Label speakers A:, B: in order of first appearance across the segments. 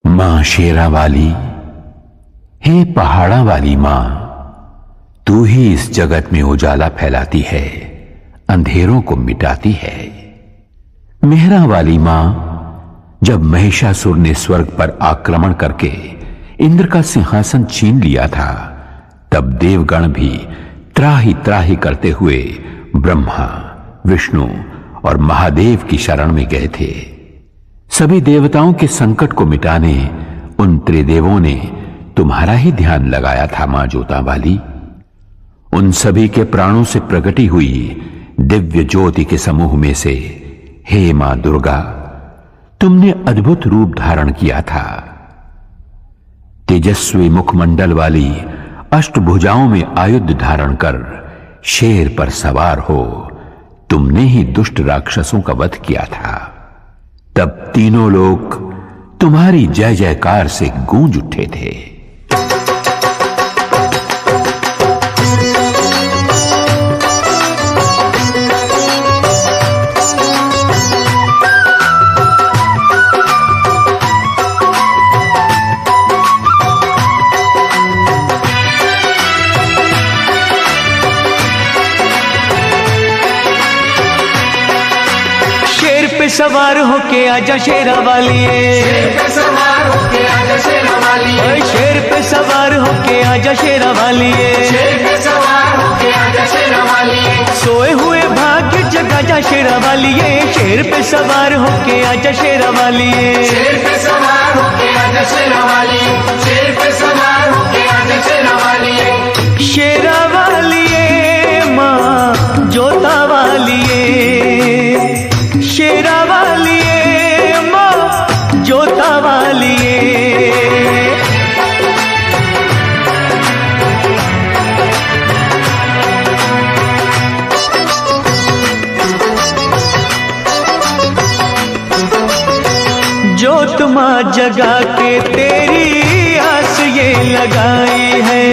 A: मां शेरा वाली, हे पहाड़ा वाली मां, तू ही इस जगत में उजाला फैलाती है, अंधेरों को मिटाती है। मेहरा वाली मां, जब महिषासुर ने स्वर्ग पर आक्रमण करके इंद्र का सिंहासन छीन लिया था, तब देवगण भी त्राही त्राही करते हुए ब्रह्मा, विष्णु और महादेव की शरण में गए थे। सभी देवताओं के संकट को मिटाने उन त्रिदेवों ने तुम्हारा ही ध्यान लगाया था मां जोता वाली। उन सभी के प्राणों से प्रकटी हुई दिव्य ज्योति के समूह में से हे मां दुर्गा, तुमने अद्भुत रूप धारण किया था। तेजस्वी मुखमंडल वाली अष्टभुजाओं में आयुध धारण कर शेर पर सवार हो तुमने ही दुष्ट राक्षसों का वध किया था। तब तीनों लोग तुम्हारी जय जयकार से गूंज उठे थे।
B: सवार होके आजा शेरा वाली,
C: शेर पे सवार होके आजा शेरा वाली,
B: शेर पे सवार होके आजा शेरा वाली,
C: शेर पे सवार होके आजा शेरा वाली,
B: सोए हुए भाग्य जगा जा शेरा वाली, शेर पे सवार होके आजा शेरा वाली,
C: शेर पे सवार होके आजा शेरा वाली, शेर पे सवार होके आजा शेरा वाली,
B: शेरा वाली मां जोता वाली, शेरा वाली मां जोता वाली। जोत मां जगा के तेरी आस ये लगाई है,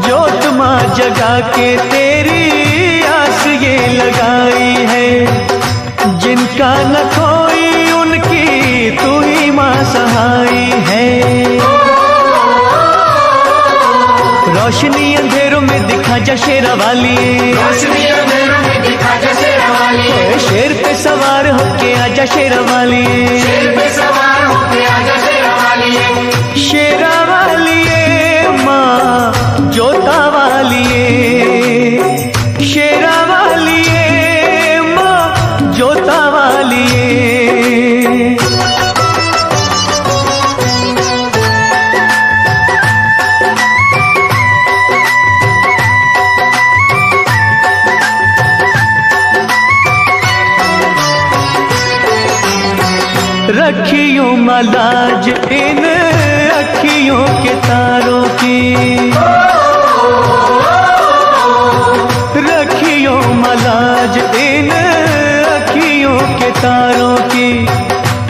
B: जोत मां जगा के तेरी ये लगाई है। जिनका न कोई उनकी तू ही मां सहाई है। रोशनी अंधेरों में दिखा जा शेरा वाली,
C: रोशनी अंधेरों में दिखा जा शेरा वाली,
B: शेर पे सवार होके आजा शेरा वाली,
C: शेर पे सवार होके आजा शेरा वाली,
B: शेरा वाली मां जोता वाली, शेरा वाली मां जोता वाली। रखियों मलाज इन अखियों के तारों की, रखियों मलाज इन अखियों के तारों की,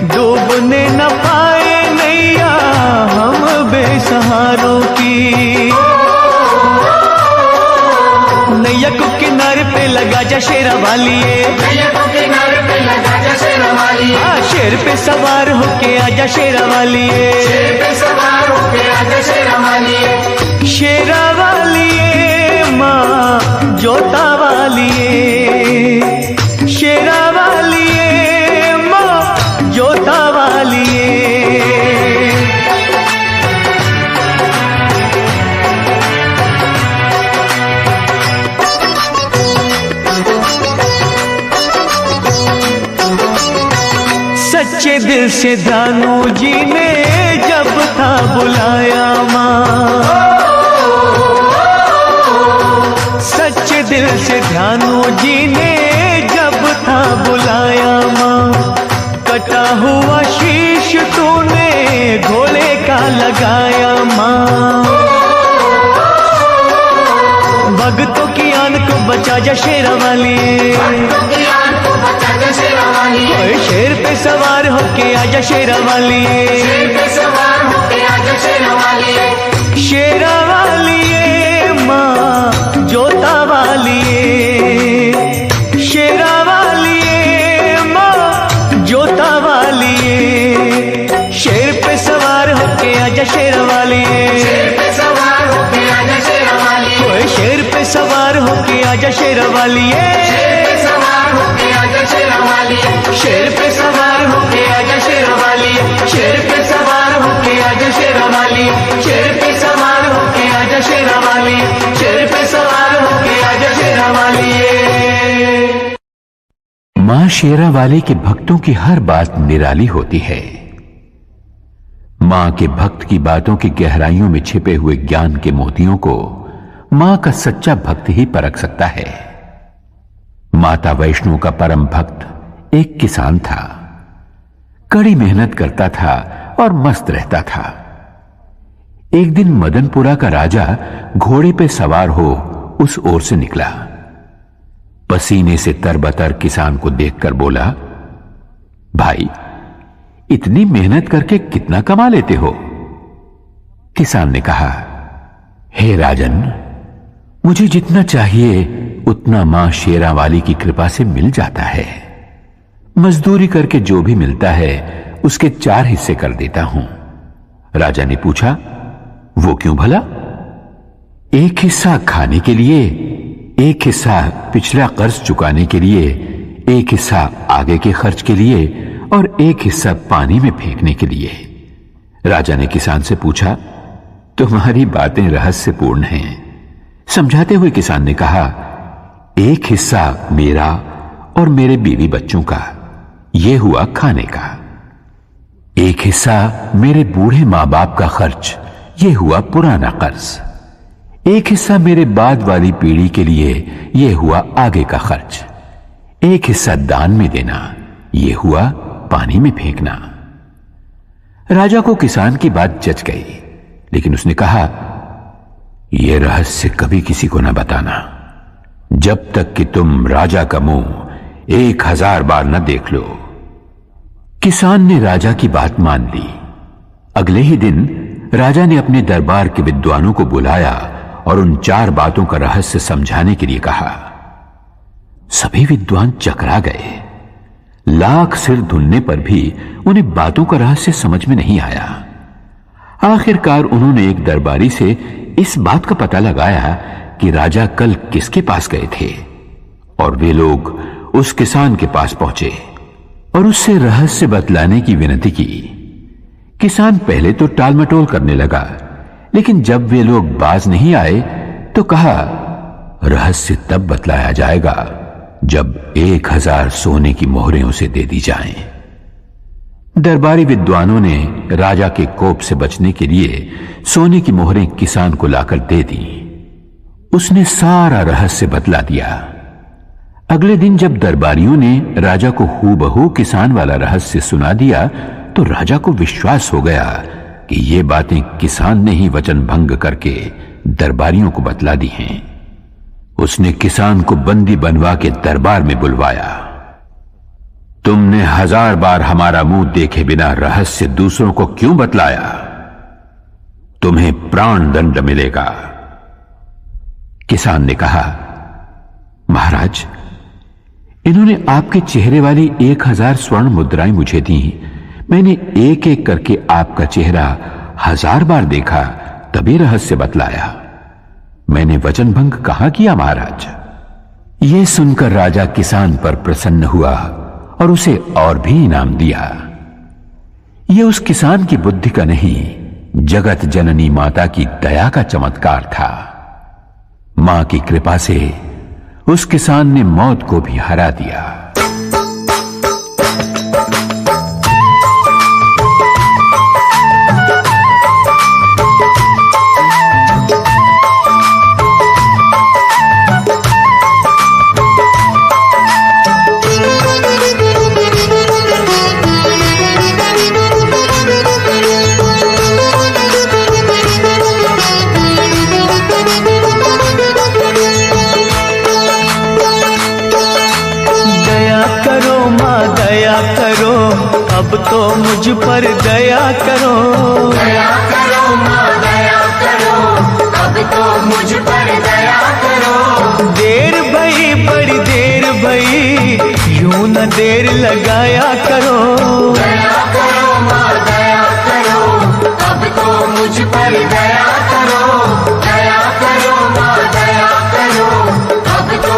B: डूबने न पाए नैया हम बेसहारों की। नैया को किनारे पे लगा जा शेरा वाली,
C: नैया को किनारे पे लगा जा शेरा वाली,
B: शेर पे सवार होके आजा शेरा वाली,
C: शेर पे सवार होके आजा शेरा वाली,
B: शेरा वाली मां जोता वाली, शेरा वाली मां जोता वाली। सच्चे दिल से दानू जी ने जब था बुलाया मां, सच्चे दिल से ध्यानु जी ने जब था बुलाया मां, कटा हुआ शीश तूने घोड़े का लगाया मां। भक्तों की आन को बचा जा शेरा वाली,
C: भक्तों की आन को बचा जा शेरा वाली,
B: शेर पे सवार होके आजा शेरा वाली,
C: शेर पे सवार होके आजा शेरा वाली,
B: शेरा वाली मां जोता वाली, शेरा वाली मां जोता शेरवाली,
C: शेर पे सवार होके आजा शेरवाली,
B: शेर पे सवार होके आजा शेरवाली, शेर पे सवार होके आजा शेरवाली, शेर पे सवार होके आजा शेरवाली, शेर पे सवार होके आजा शेरवाली।
A: मां शेरावाली के भक्तों की हर बात निराली होती है। मां के भक्त की बातों की गहराइयों में छिपे हुए ज्ञान के मोतियों को मां का सच्चा भक्त ही परख सकता है। माता वैष्णो का परम भक्त एक किसान था। कड़ी मेहनत करता था और मस्त रहता था। एक दिन मदनपुरा का राजा घोड़े पे सवार हो उस ओर से निकला। पसीने से तरबतर किसान को देखकर बोला, भाई, इतनी मेहनत करके कितना कमा लेते हो? किसान ने कहा, हे राजन, मुझे जितना चाहिए उतना मां शेरावाली की कृपा से मिल जाता है। मजदूरी करके जो भी मिलता है उसके 4 हिस्से कर देता हूं। राजा ने पूछा, वो क्यों भला? 1 हिस्सा खाने के लिए, 1 हिस्सा पिछला कर्ज चुकाने के लिए, 1 हिस्सा आगे के खर्च के लिए और 1 हिस्सा पानी में फेंकने के लिए। राजा ने किसान से पूछा, तुम्हारी बातें रहस्यपूर्ण हैं। समझाते हुए किसान ने कहा, 1 हिस्सा मेरा और मेरे बीवी बच्चों का, यह हुआ खाने का। 1 हिस्सा मेरे बूढ़े मां बाप का खर्च, यह हुआ पुराना कर्ज। 1 हिस्सा मेरे बाद वाली पीढ़ी के लिए, यह हुआ आगे का खर्च। 1 हिस्सा दान में देना, यह हुआ पानी में फेंकना। राजा को किसान की बात जच गई, लेकिन उसने कहा, यह रहस्य कभी किसी को न बताना, जब तक कि तुम राजा का मुंह 1000 बार न देख लो। किसान ने राजा की बात मान ली। अगले ही दिन राजा ने अपने दरबार के विद्वानों को बुलाया और उन 4 बातों का रहस्य समझाने के लिए कहा। सभी विद्वान चकरा गए। लाख सिर धुलने पर भी उन्हें बातों का रहस्य समझ में नहीं आया। आखिरकार उन्होंने एक दरबारी से इस बात का पता लगाया कि राजा कल किसके पास गए थे, और वे लोग उस किसान के पास पहुंचे और उससे रहस्य बतलाने की विनती की। किसान पहले तो टालमटोल करने लगा, लेकिन जब वे लोग बाज नहीं आए तो कहा, रहस्य तब बतलाया जाएगा जब 1000 सोने की मोहरें उसे दे दी जाएं। दरबारी विद्वानों ने राजा के कोप से बचने के लिए सोने की मोहरें किसान को लाकर दे दी। उसने सारा रहस्य बतला दिया। अगले दिन जब दरबारियों ने राजा को हूबहू किसान वाला रहस्य सुना दिया तो राजा को विश्वास हो गया कि ये बातें किसान ने ही वचन भंग करके दरबारियों को बतला दी हैं। उसने किसान को बंदी बनवा के दरबार में बुलवाया। तुमने 1000 बार हमारा मुंह देखे बिना रहस्य दूसरों को क्यों बतलाया? तुम्हें प्राण दंड मिलेगा। किसान ने कहा, महाराज, इन्होंने आपके चेहरे वाली 1000 स्वर्ण मुद्राएं मुझे दी। मैंने एक एक करके आपका चेहरा 1000 बार देखा, तभी रहस्य बतलाया। मैंने वचन भंग कहां किया महाराज? यह सुनकर राजा किसान पर प्रसन्न हुआ और उसे और भी इनाम दिया। यह उस किसान की बुद्धि का नहीं, जगत जननी माता की दया का चमत्कार था। मां की कृपा से उस किसान ने मौत को भी हरा दिया।
B: अब तो मुझ पर दया करो,
C: दया करो माँ दया करो, अब तो मुझ पर दया करो।
B: देर भई बड़ी देर भई, यूं न देर लगाया करो।
C: दया करो माँ दया करो, अब तो मुझ पर दया करो। दया करो माँ दया करो, अब तो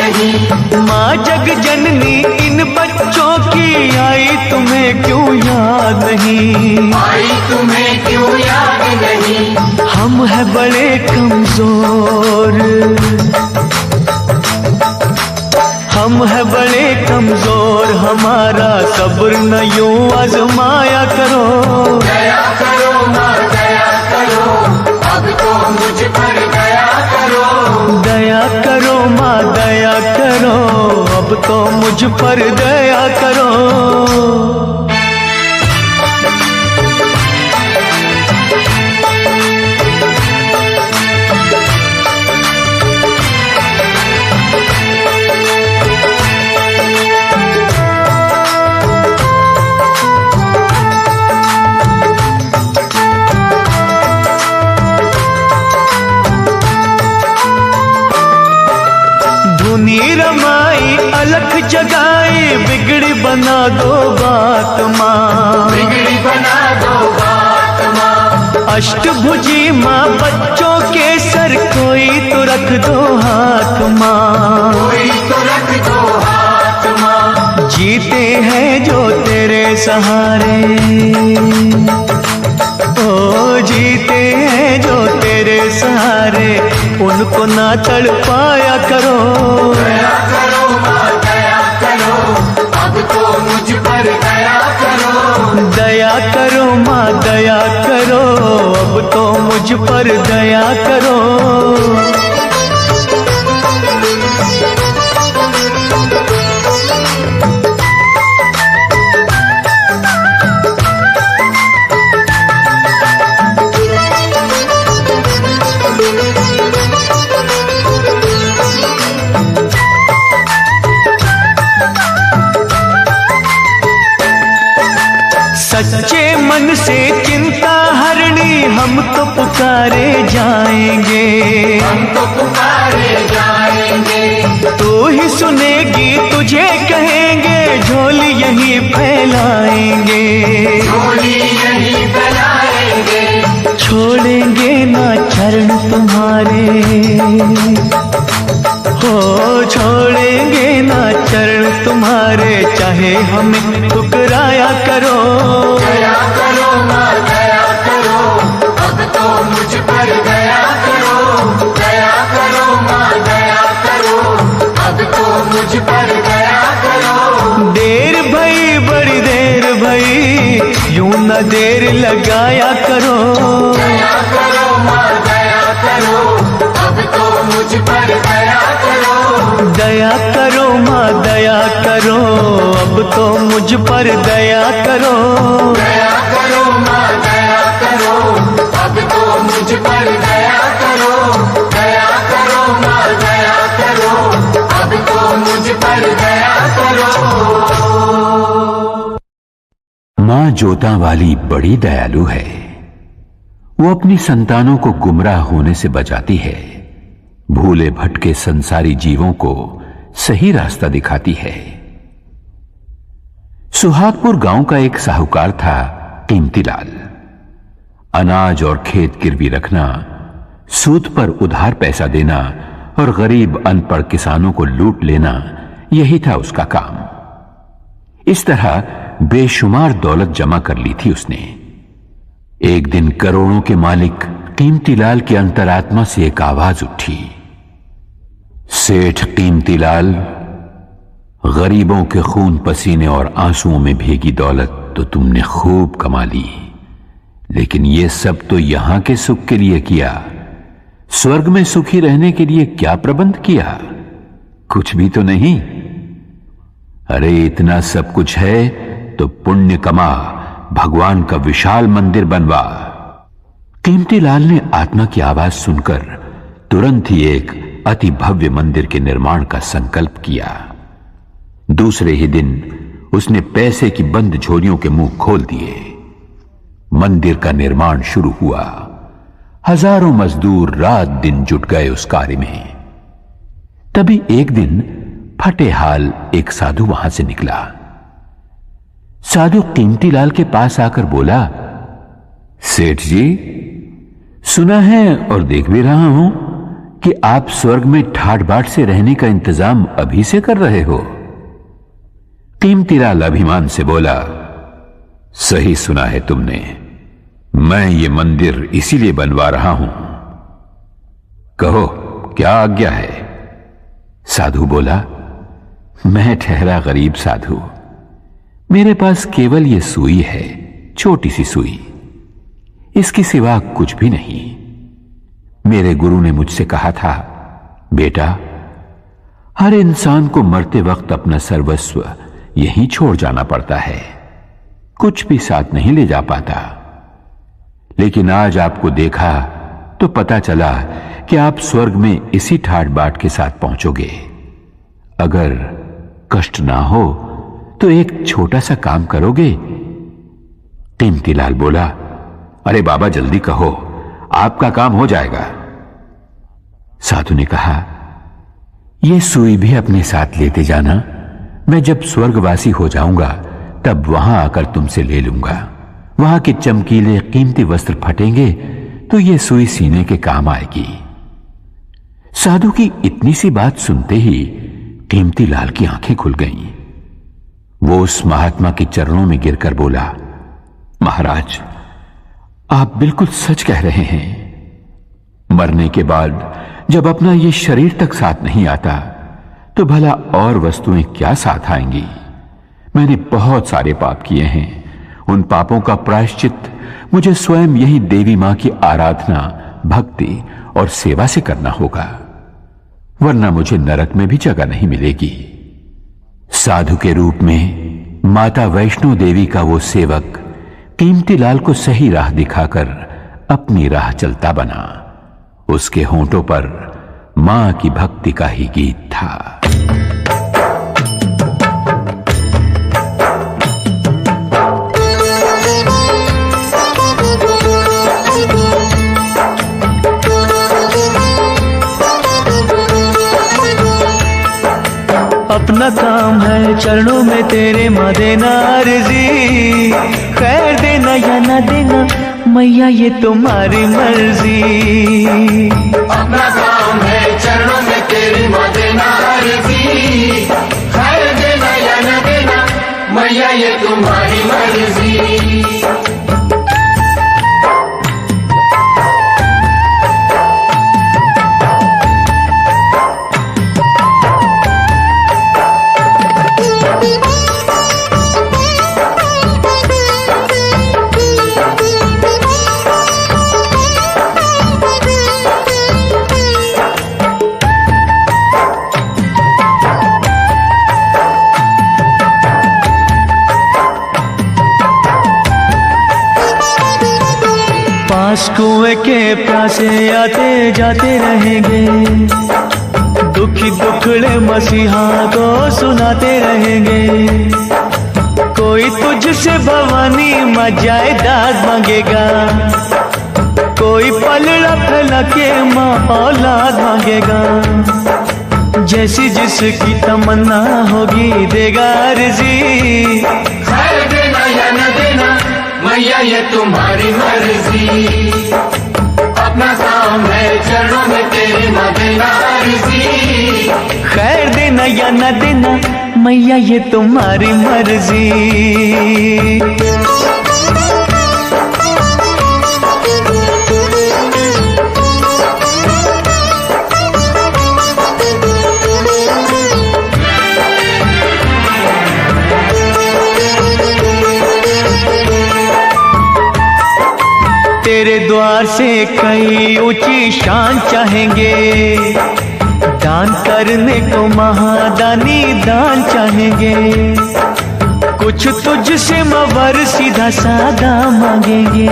B: नहीं।
C: माँ जग जननी इन बच्चों की आई तुम्हें क्यों याद नहीं?
B: आई तुम्हें क्यों याद नहीं?
C: हम है बड़े कमजोर, हम है बड़े कमजोर, हमारा सब्र न यूं आजमाया करो।
B: दया करो माँ दया करो, अब तो मुझ पर दया करो।
C: दया करो माँ दया करो, अब तो मुझ पर दया करो। धुनी रमाई अलख जगाई, बिगड़ी बना दो बात माँ,
B: बिगड़ी बना दो बात माँ।
C: अष्टभुजी माँ बच्चों के सर कोई तो रख दो हाथ माँ,
B: कोई तो रख दो हाथ माँ।
C: जीते हैं जो तेरे सहारे, ओ जीते हैं जो तेरे सहारे, उनको ना तड़पाया करो।
B: दया करो माँ दया करो, अब तो मुझ पर दया करो।
C: दया करो माँ दया करो, अब तो मुझ पर दया करो। सच्चे मन से चिंता हरनी हम तो पुकारे जाएंगे,
B: हम तो पुकारे जाएंगे।
C: तू ही सुनेगी तुझे कहेंगे, झोली यहीं फैलाएंगे,
B: झोली यहीं फैलाएंगे।
C: छोड़ेंगे ना चरण तुम्हारे, हो छोड़ेंगे ना चरण तुम्हारे, चाहे हमें ठुकराया करो।
B: दया करो माँ दया करो, अब तो मुझ पर दया करो। दया करो माँ दया करो, अब तो मुझ पर दया करो।
C: देर भई बड़ी देर भई, यूं न देर लगाया करो।
B: दया करो माँ दया करो, अब तो मुझ पर दया करो।
C: दया करो माँ दया करो, अब तो मुझ पर दया करो।
B: दया करो माँ दया करो, अब तो मुझ पर दया करो। दया करो माँ दया करो, अब तो मुझ पर दया करो।
A: मां जोता वाली बड़ी दयालु है। वो अपनी संतानों को गुमराह होने से बचाती है, भूले भटके संसारी जीवों को सही रास्ता दिखाती है। सुहागपुर गांव का एक साहूकार था कीमतीलाल। अनाज और खेत गिरवी रखना, सूद पर उधार पैसा देना और गरीब अनपढ़ किसानों को लूट लेना, यही था उसका काम। इस तरह बेशुमार दौलत जमा कर ली थी उसने। एक दिन करोड़ों के मालिक कीमतीलाल की अंतरात्मा से एक आवाज उठी, सेठ कीमतीलाल, गरीबों के खून पसीने और आंसुओं में भीगी दौलत तो तुमने खूब कमा ली, लेकिन यह सब तो यहां के सुख के लिए किया, स्वर्ग में सुखी रहने के लिए क्या प्रबंध किया? कुछ भी तो नहीं। अरे इतना सब कुछ है तो पुण्य कमा, भगवान का विशाल मंदिर बनवा। कीमतीलाल ने आत्मा की आवाज सुनकर तुरंत ही एक अति भव्य मंदिर के निर्माण का संकल्प किया। दूसरे ही दिन उसने पैसे की बंद झोलियों के मुंह खोल दिए। मंदिर का निर्माण शुरू हुआ। हजारों मजदूर रात दिन जुट गए उस कार्य में। तभी एक दिन फटे हाल एक साधु वहां से निकला। साधु कीमतीलाल के पास आकर बोला, सेठ जी, सुना है और देख भी रहा हूं कि आप स्वर्ग में ठाट बाट से रहने का इंतजाम अभी से कर रहे हो? कीमतीलाल अभिमान से बोला, सही सुना है तुमने, मैं ये मंदिर इसीलिए बनवा रहा हूं। कहो क्या आज्ञा है? साधु बोला, मैं ठहरा गरीब साधु, मेरे पास केवल ये सुई है, छोटी सी सुई, इसके सिवा कुछ भी नहीं। मेरे गुरु ने मुझसे कहा था, बेटा, हर इंसान को मरते वक्त अपना सर्वस्व यहीं छोड़ जाना पड़ता है, कुछ भी साथ नहीं ले जा पाता। लेकिन आज आपको देखा तो पता चला कि आप स्वर्ग में इसी ठाट बाट के साथ पहुंचोगे। अगर कष्ट ना हो तो एक छोटा सा काम करोगे? कीमतीलाल बोला, अरे बाबा जल्दी कहो, आपका काम हो जाएगा। साधु ने कहा, यह सुई भी अपने साथ लेते जाना, मैं जब स्वर्गवासी हो जाऊंगा तब वहां आकर तुमसे ले लूंगा। वहां के चमकीले कीमती वस्त्र फटेंगे तो यह सुई सीने के काम आएगी। साधु की इतनी सी बात सुनते ही कीमतीलाल की आंखें खुल गईं। वो उस महात्मा के चरणों में गिरकर बोला, महाराज, आप बिल्कुल सच कह रहे हैं। मरने के बाद जब अपना ये शरीर तक साथ नहीं आता तो भला और वस्तुएं क्या साथ आएंगी? मैंने बहुत सारे पाप किए हैं, उन पापों का प्रायश्चित मुझे स्वयं यही देवी मां की आराधना, भक्ति और सेवा से करना होगा, वरना मुझे नरक में भी जगह नहीं मिलेगी। साधु के रूप में माता वैष्णो देवी का वो सेवक कीमतीलाल को सही राह दिखाकर अपनी राह चलता बना। उसके होंठों पर मां की भक्ति का ही गीत था।
B: अपना काम है चरणों में तेरे माँ देना अर्जी, खैर देना या ना देना मैया ये तुम्हारी मर्जी।
C: अपना काम है चरणों में तेरी माँ देना अर्जी, खैर देना या न देना मैया ये तुम्हारी मर्जी।
B: कुएं के प्यासे आते जाते रहेंगे, दुखी दुखड़े मसीहा को सुनाते रहेंगे। कोई तुझसे भवानी मां जायदाद मांगेगा, कोई पलड़ा फैला के मां औलाद मांगेगा। जैसी जिसकी तमन्ना होगी देगा अर्जी,
C: खैर देना या न देना मैया ये तुम्हारी मर्जी। अपना काम है चरणों में तेरी माँ देना अर्जी,
B: खैर देना या न देना मैया ये तुम्हारी मर्जी। तेरे द्वार से कई ऊंची शान चाहेंगे, दान करने को महादानी दान चाहेंगे। कुछ तुझसे मवर सीधा सादा मांगेंगे,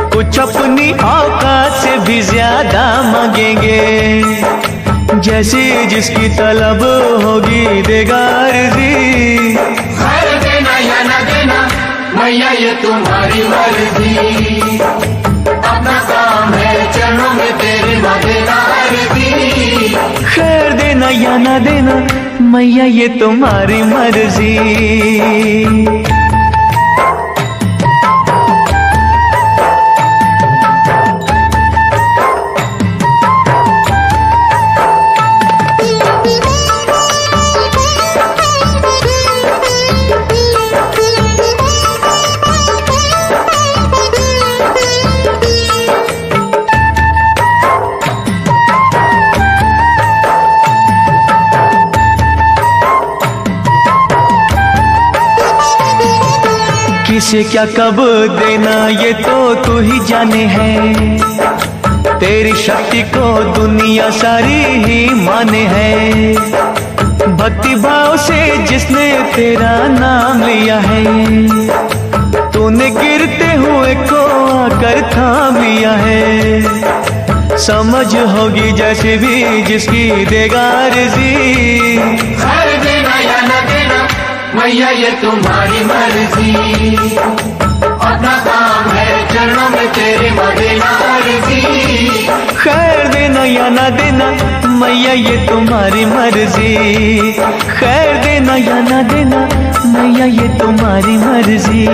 B: कुछ अपनी औकात से भी ज्यादा मांगेंगे। जैसी जिसकी तलब होगी देगा अर्जी,
C: खैर देना या न देना मैया ये तुम्हारी मर्जी। अपना काम है चरणों में तेरी माँ देना अर्जी,
B: खैर देना या ना देना मैया ये तुम्हारी मर्जी। किसे क्या कब देना ये तो तू ही जाने है। तेरी शक्ति को दुनिया सारी ही माने है। भक्ति भाव से जिसने तेरा नाम लिया है, तूने गिरते हुए को आकर थाम लिया है। समझ होगी जैसे भी जिसकी देगा अर्जी।
C: खैर देना या न देना मैया ये तुम्हारी मर्जी। अपना काम है चरणों में तेरे देना अर्जी।
B: खैर देना या ना देना मैया ये तुम्हारी मर्जी। खैर देना या ना देना मैया ये तुम्हारी मर्जी।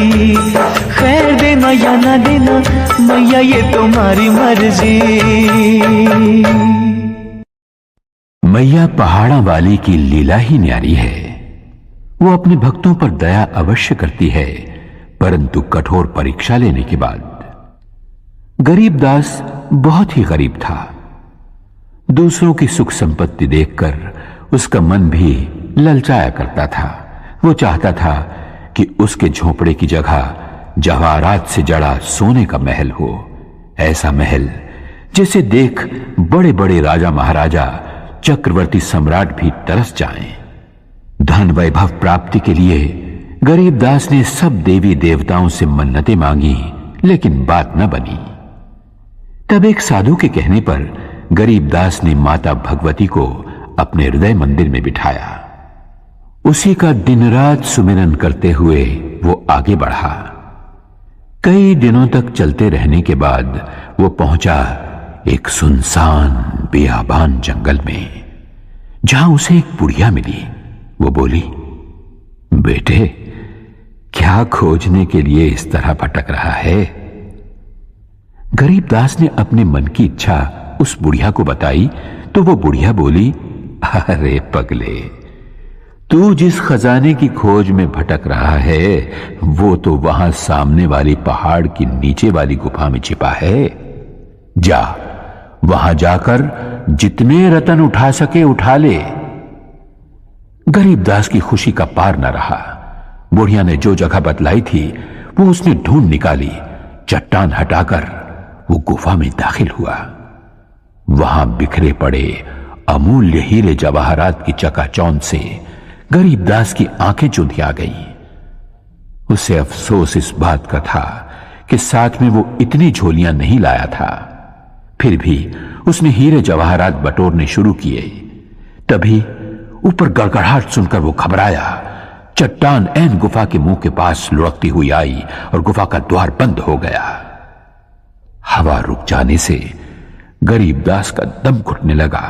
B: खैर देना या ना देना मैया ये तुम्हारी मर्जी।
A: मैया पहाड़ा वाली की लीला ही न्यारी है। वो अपने भक्तों पर दया अवश्य करती है, परंतु कठोर परीक्षा लेने के बाद। गरीबदास बहुत ही गरीब था। दूसरों की सुख संपत्ति देखकर उसका मन भी ललचाया करता था। वो चाहता था कि उसके झोपड़े की जगह जवाहरात से जड़ा सोने का महल हो। ऐसा महल जिसे देख बड़े बड़े राजा महाराजा, चक्रवर्ती सम्राट भी तरस जाएं। धन वैभव प्राप्ति के लिए गरीबदास ने सब देवी देवताओं से मन्नतें मांगी, लेकिन बात न बनी। तब एक साधु के कहने पर गरीबदास ने माता भगवती को अपने हृदय मंदिर में बिठाया। उसी का दिन रात सुमिरन करते हुए वो आगे बढ़ा। कई दिनों तक चलते रहने के बाद वो पहुंचा एक सुनसान बियाबान जंगल में, जहां उसे एक बुढ़िया मिली। वो बोली, बेटे क्या खोजने के लिए इस तरह भटक रहा है? गरीबदास ने अपने मन की इच्छा उस बुढ़िया को बताई तो वो बुढ़िया बोली, अरे पगले, तू जिस खजाने की खोज में भटक रहा है वो तो वहां सामने वाली पहाड़ की नीचे वाली गुफा में छिपा है। जा, वहां जाकर जितने रतन उठा सके उठा ले। गरीबदास की खुशी का पार न रहा। बुढ़िया ने जो जगह बतलाई थी वो उसने ढूंढ निकाली। चट्टान हटाकर वो गुफा में दाखिल हुआ। वहां बिखरे पड़े अमूल्य हीरे जवाहरात की चकाचौंध से गरीबदास की आंखें चुंधिया गई। उसे अफसोस इस बात का था कि साथ में वो इतनी झोलियां नहीं लाया था। फिर भी उसने हीरे जवाहरात बटोरने शुरू किए। तभी ऊपर गड़गड़ाहट सुनकर वो घबराया। चट्टान ऐन गुफा के मुंह के पास लुढ़कती हुई आई और गुफा का द्वार बंद हो गया। हवा रुक जाने से गरीबदास का दम घुटने लगा।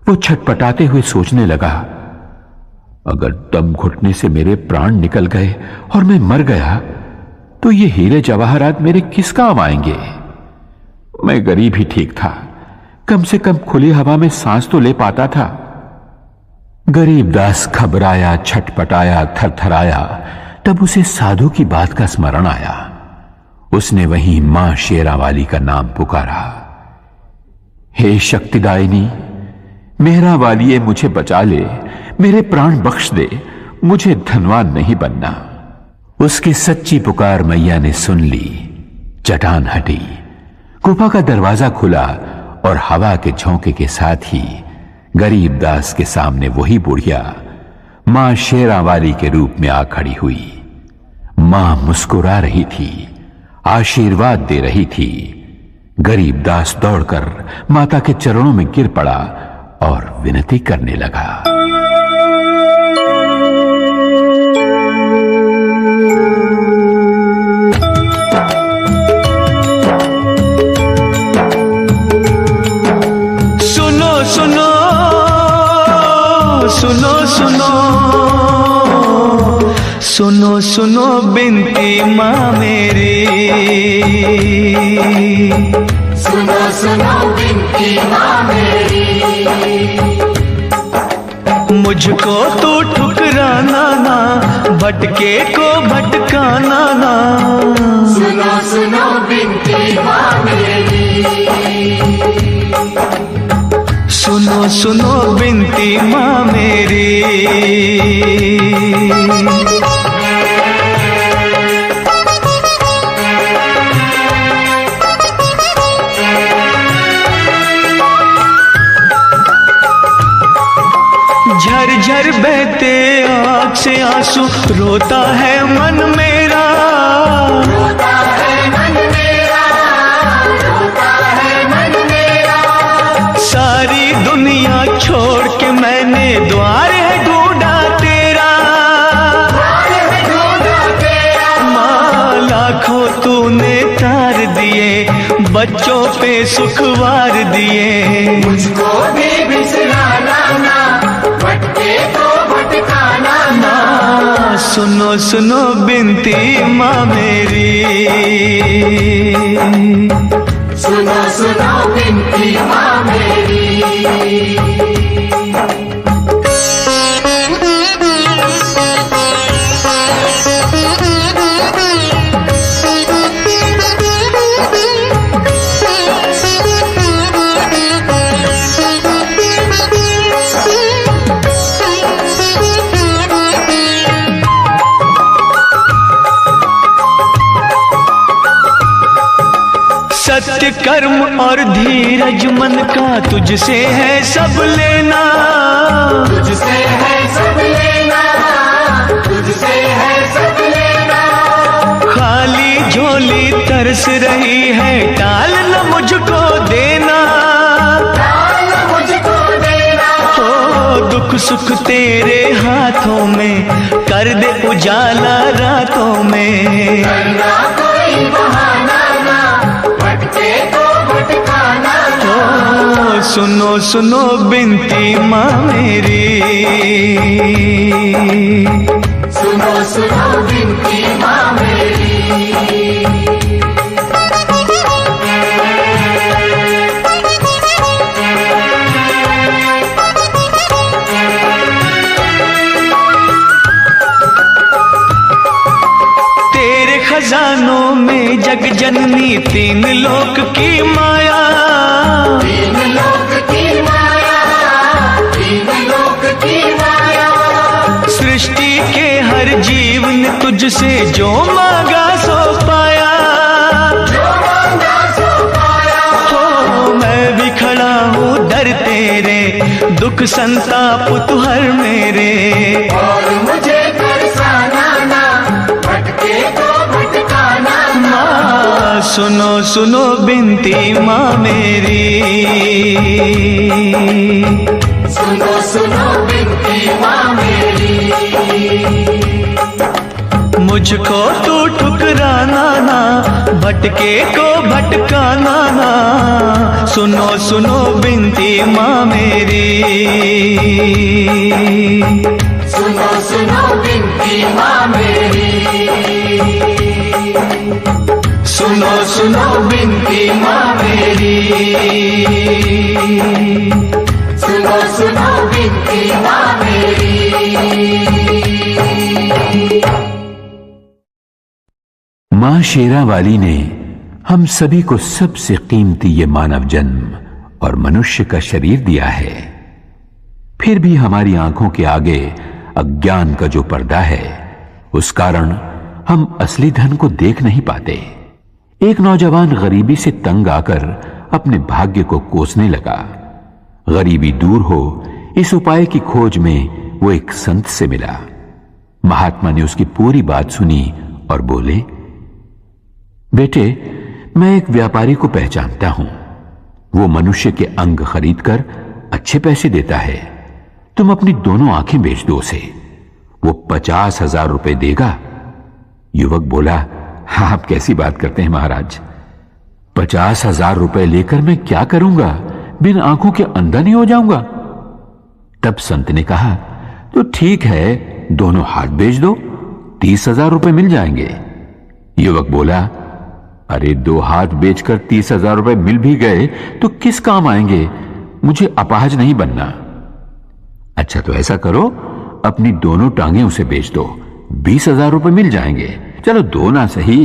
A: वो छटपटाते हुए सोचने लगा, अगर दम घुटने से मेरे प्राण निकल गए और मैं मर गया तो ये हीरे जवाहरात मेरे किस काम आएंगे? मैं गरीब ही ठीक था, कम से कम खुली हवा में सांस तो ले पाता था। गरीबदास घबराया, छटपटाया, थरथराया। तब उसे साधु की बात का स्मरण आया। उसने वहीं मां शेरावाली का नाम पुकारा, हे शक्तिदायिनी, मेहरा वालिए मुझे बचा ले, मेरे प्राण बख्श दे, मुझे धनवान नहीं बनना। उसकी सच्ची पुकार मैया ने सुन ली। चट्टान हटी, गुफा का दरवाजा खुला और हवा के झोंके के साथ ही गरीबदास के सामने वही बुढ़िया मां शेरावाली के रूप में आ खड़ी हुई। मां मुस्कुरा रही थी, आशीर्वाद दे रही थी। गरीबदास दौड़कर माता के चरणों में गिर पड़ा और विनती करने लगा।
B: सुनो सुनो सुनो सुनो बिनती माँ मेरी,
C: सुनो सुनो बिनती माँ मेरी,
B: मुझको तो ठुकराना ना, भटके को भटकाना ना।
C: सुनो सुनो बिनती माँ मेरी,
B: सुनो सुनो बिनती माँ मेरी।
D: झरझर बहते आँख से आंसू, रोता है मन मेरा,
C: रोता है मन मेरा, रोता है मन मेरा।
D: सारी दुनिया छोड़ के मैंने द्वार है ढूंढा तेरा,
C: द्वार है ढूंढा तेरा।
D: माँ लाखों तूने तार दिए, बच्चों पे सुखवार दिए,
C: मुझको भी बिसराना ना, भटके तो भटकाना ना।
D: माँ सुनो सुनो बिनती माँ मेरी,
C: सुनो सुनो बिनती माँ मेरी।
D: सत्य कर्म और धीरज मन का तुझसे है सब लेना,
C: तुझसे है सब लेना, तुझसे है सब लेना।
D: खाली झोली तरस रही है, टाल न मुझको देना,
C: टाल मुझको देना।
D: हो दुख सुख तेरे हाथों में, कर दे उजाला रातों में,
C: करना कोई बहाना ना, भटके तो भटकाना ना।
D: हो सुनो सुनो बिनती माँ मेरी,
C: सुनो सुनो बिनती माँ मेरी।
D: तेरे खजानों में जग जननी, तीन लोक की माया,
C: तीन लोक की माया, तीन लोक की माया।
D: सृष्टि के हर जीव ने तुझसे जो मांगा सो पाया,
C: जो मांगा सो पाया।
D: हो मैं भी खड़ा हूँ दर तेरे, दुख संताप तू हर मेरे,
C: और मुझे तरसाना ना, भटके तो भटकाना ना।
D: माँ सुनो सुनो बिनती माँ मेरी,
C: सुनो सुनो बिनती माँ मेरी।
D: मुझको तू ठुकराना ना, भटके को भटकाना ना, सुनो सुनो बिनती माँ मेरी,
C: सुनो सुनो बिनती माँ मेरी।
D: सुनो सुनो बिनती माँ मेरी,
C: सुनो सुनो बिनती माँ मेरी।
A: मां शेरा वाली ने हम सभी को सबसे कीमती ये मानव जन्म और मनुष्य का शरीर दिया है, फिर भी हमारी आंखों के आगे अज्ञान का जो पर्दा है, उस कारण हम असली धन को देख नहीं पाते। एक नौजवान गरीबी से तंग आकर अपने भाग्य को कोसने लगा। गरीबी दूर हो, इस उपाय की खोज में वो एक संत से मिला। महात्मा ने उसकी पूरी बात सुनी और बोले, बेटे, मैं एक व्यापारी को पहचानता हूं। वो मनुष्य के अंग खरीदकर अच्छे पैसे देता है। तुम अपनी दोनों आंखें बेच दो उसे, वो 50,000 रुपए देगा। युवक बोला, हाँ, आप कैसी बात करते हैं महाराज, 50,000 रुपए लेकर मैं क्या करूंगा? बिन आंखों के अंधा नहीं हो जाऊंगा। तब संत ने कहा, तो ठीक है, दोनों हाथ बेच दो, 30,000 रुपए मिल जाएंगे। युवक बोला, अरे 2 हाथ बेचकर 30,000 रुपए मिल भी गए तो किस काम आएंगे? मुझे अपाहज नहीं बनना। अच्छा, तो ऐसा करो, अपनी दोनों टांगें उसे बेच दो, 20,000 रुपए मिल जाएंगे। चलो 2 ना सही,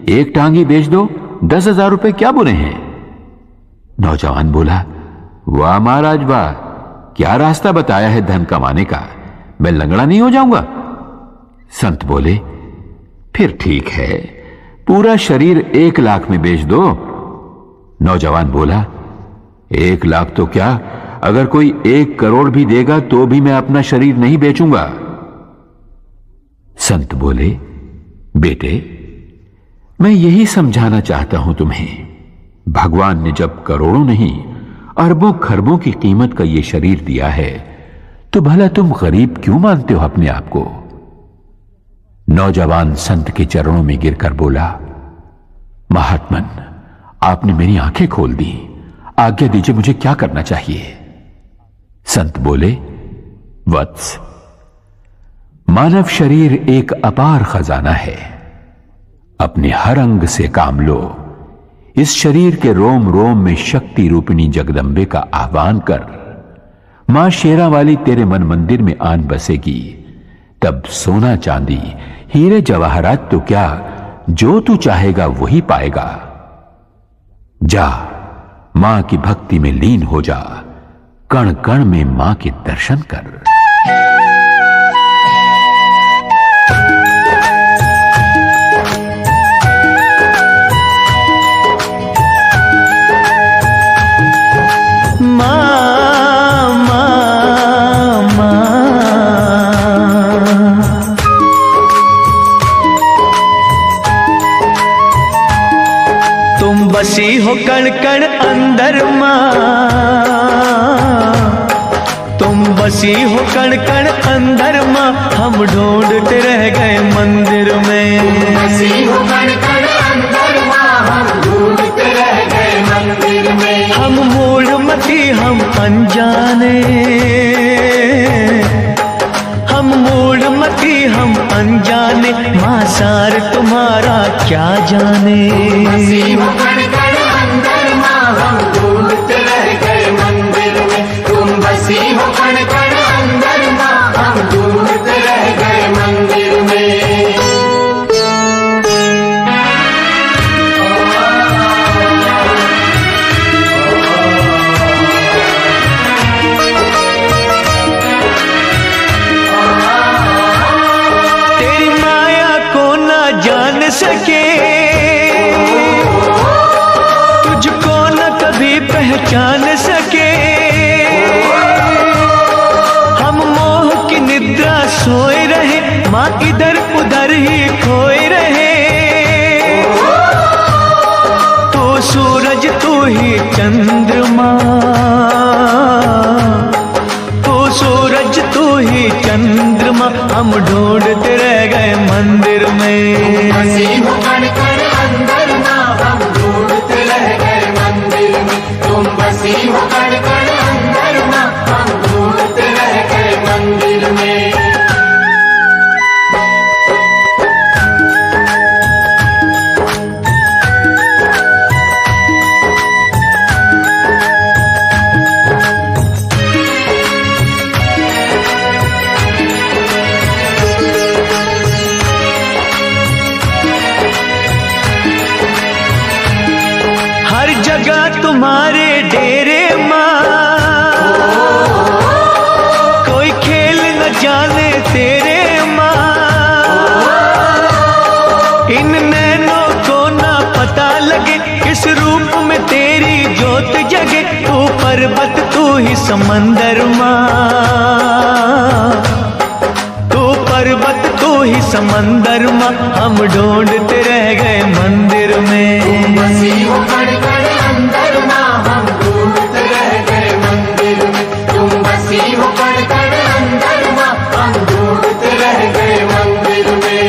A: 1 टांग ही बेच दो, 10,000 रुपए क्या बुरे हैं? नौजवान बोला, वाह महाराज वाह, क्या रास्ता बताया है धन कमाने का, मैं लंगड़ा नहीं हो जाऊंगा। संत बोले, फिर ठीक है, पूरा शरीर 1 लाख में बेच दो। नौजवान बोला, 1 लाख तो क्या, अगर कोई 1 करोड़ भी देगा तो भी मैं अपना शरीर नहीं बेचूंगा। संत बोले, बेटे, मैं यही समझाना चाहता हूं तुम्हें। भगवान ने जब करोड़ों नहीं अरबों खरबों की कीमत का यह शरीर दिया है तो भला तुम गरीब क्यों मानते हो अपने आप को? नौजवान संत के चरणों में गिरकर बोला, महात्मन, आपने मेरी आंखें खोल दी, आज्ञा दीजिए, मुझे क्या करना चाहिए? संत बोले, वत्स, मानव शरीर एक अपार खजाना है। अपने हर अंग से काम लो। इस शरीर के रोम रोम में शक्ति रूपिणी जगदंबे का आह्वान कर। मां शेरा वाली तेरे मन मंदिर में आन बसेगी। तब सोना चांदी हीरे जवाहरात तो क्या, जो तू चाहेगा वही पाएगा। जा, मां की भक्ति में लीन हो जा, कण कण में मां के दर्शन कर।
D: बसी हो कण कण अंदर मां, तुम बसी हो कण कण अंदर मां, हम ढूंढते रह गए मंदिर में।
C: बसी हो कण कण अंदर मां, हम ढूंढते रह गए मंदिर में।
D: हम मूढ़मती हम अनजाने, हम मूढ़मती हम अनजाने, मां सार तुम्हारा क्या जाने।
C: बसी हो कण कण अंदर मां, हम ढूंढते रह गए मंदिर में। तुम बसी हो कण कण अंदर मां, हम ढूंढते रह गए मंदिर में।
D: तेरी माया को ना जान सके, तुझको न कभी पहचान सके। हम मोह की निद्रा सोए रहे, माँ इधर उधर ही खोए रहे। तू सूरज तू ही चंद्रमा, तू सूरज तू ही चंद्रमा, हम ढूंढते रह गए मंदिर में।
C: बसी हो कण कण अंदर मां, हम ढूंढते रह गए मंदिर में। तुम बसी हो कण कण अंदर मां, हम ढूंढते रह गए मंदिर में।
D: हर जगह तुम्हारे डेरे माँ, कोई खेल न जाने तेरे माँ। इन नैनों को ना पता लगे, किस रूप में तेरी ज्योत जगे। तू पर्वत तू ही समंदर माँ, तू पर्वत तू ही समंदर माँ, हम ढूंढते रह गए मंदिर में।
C: बसी हो कण कण अंदर मां, हम ढूंढते रह गए मंदिर में। तुम बसी हो कण कण अंदर मां, हम ढूंढते रह गए मंदिर में।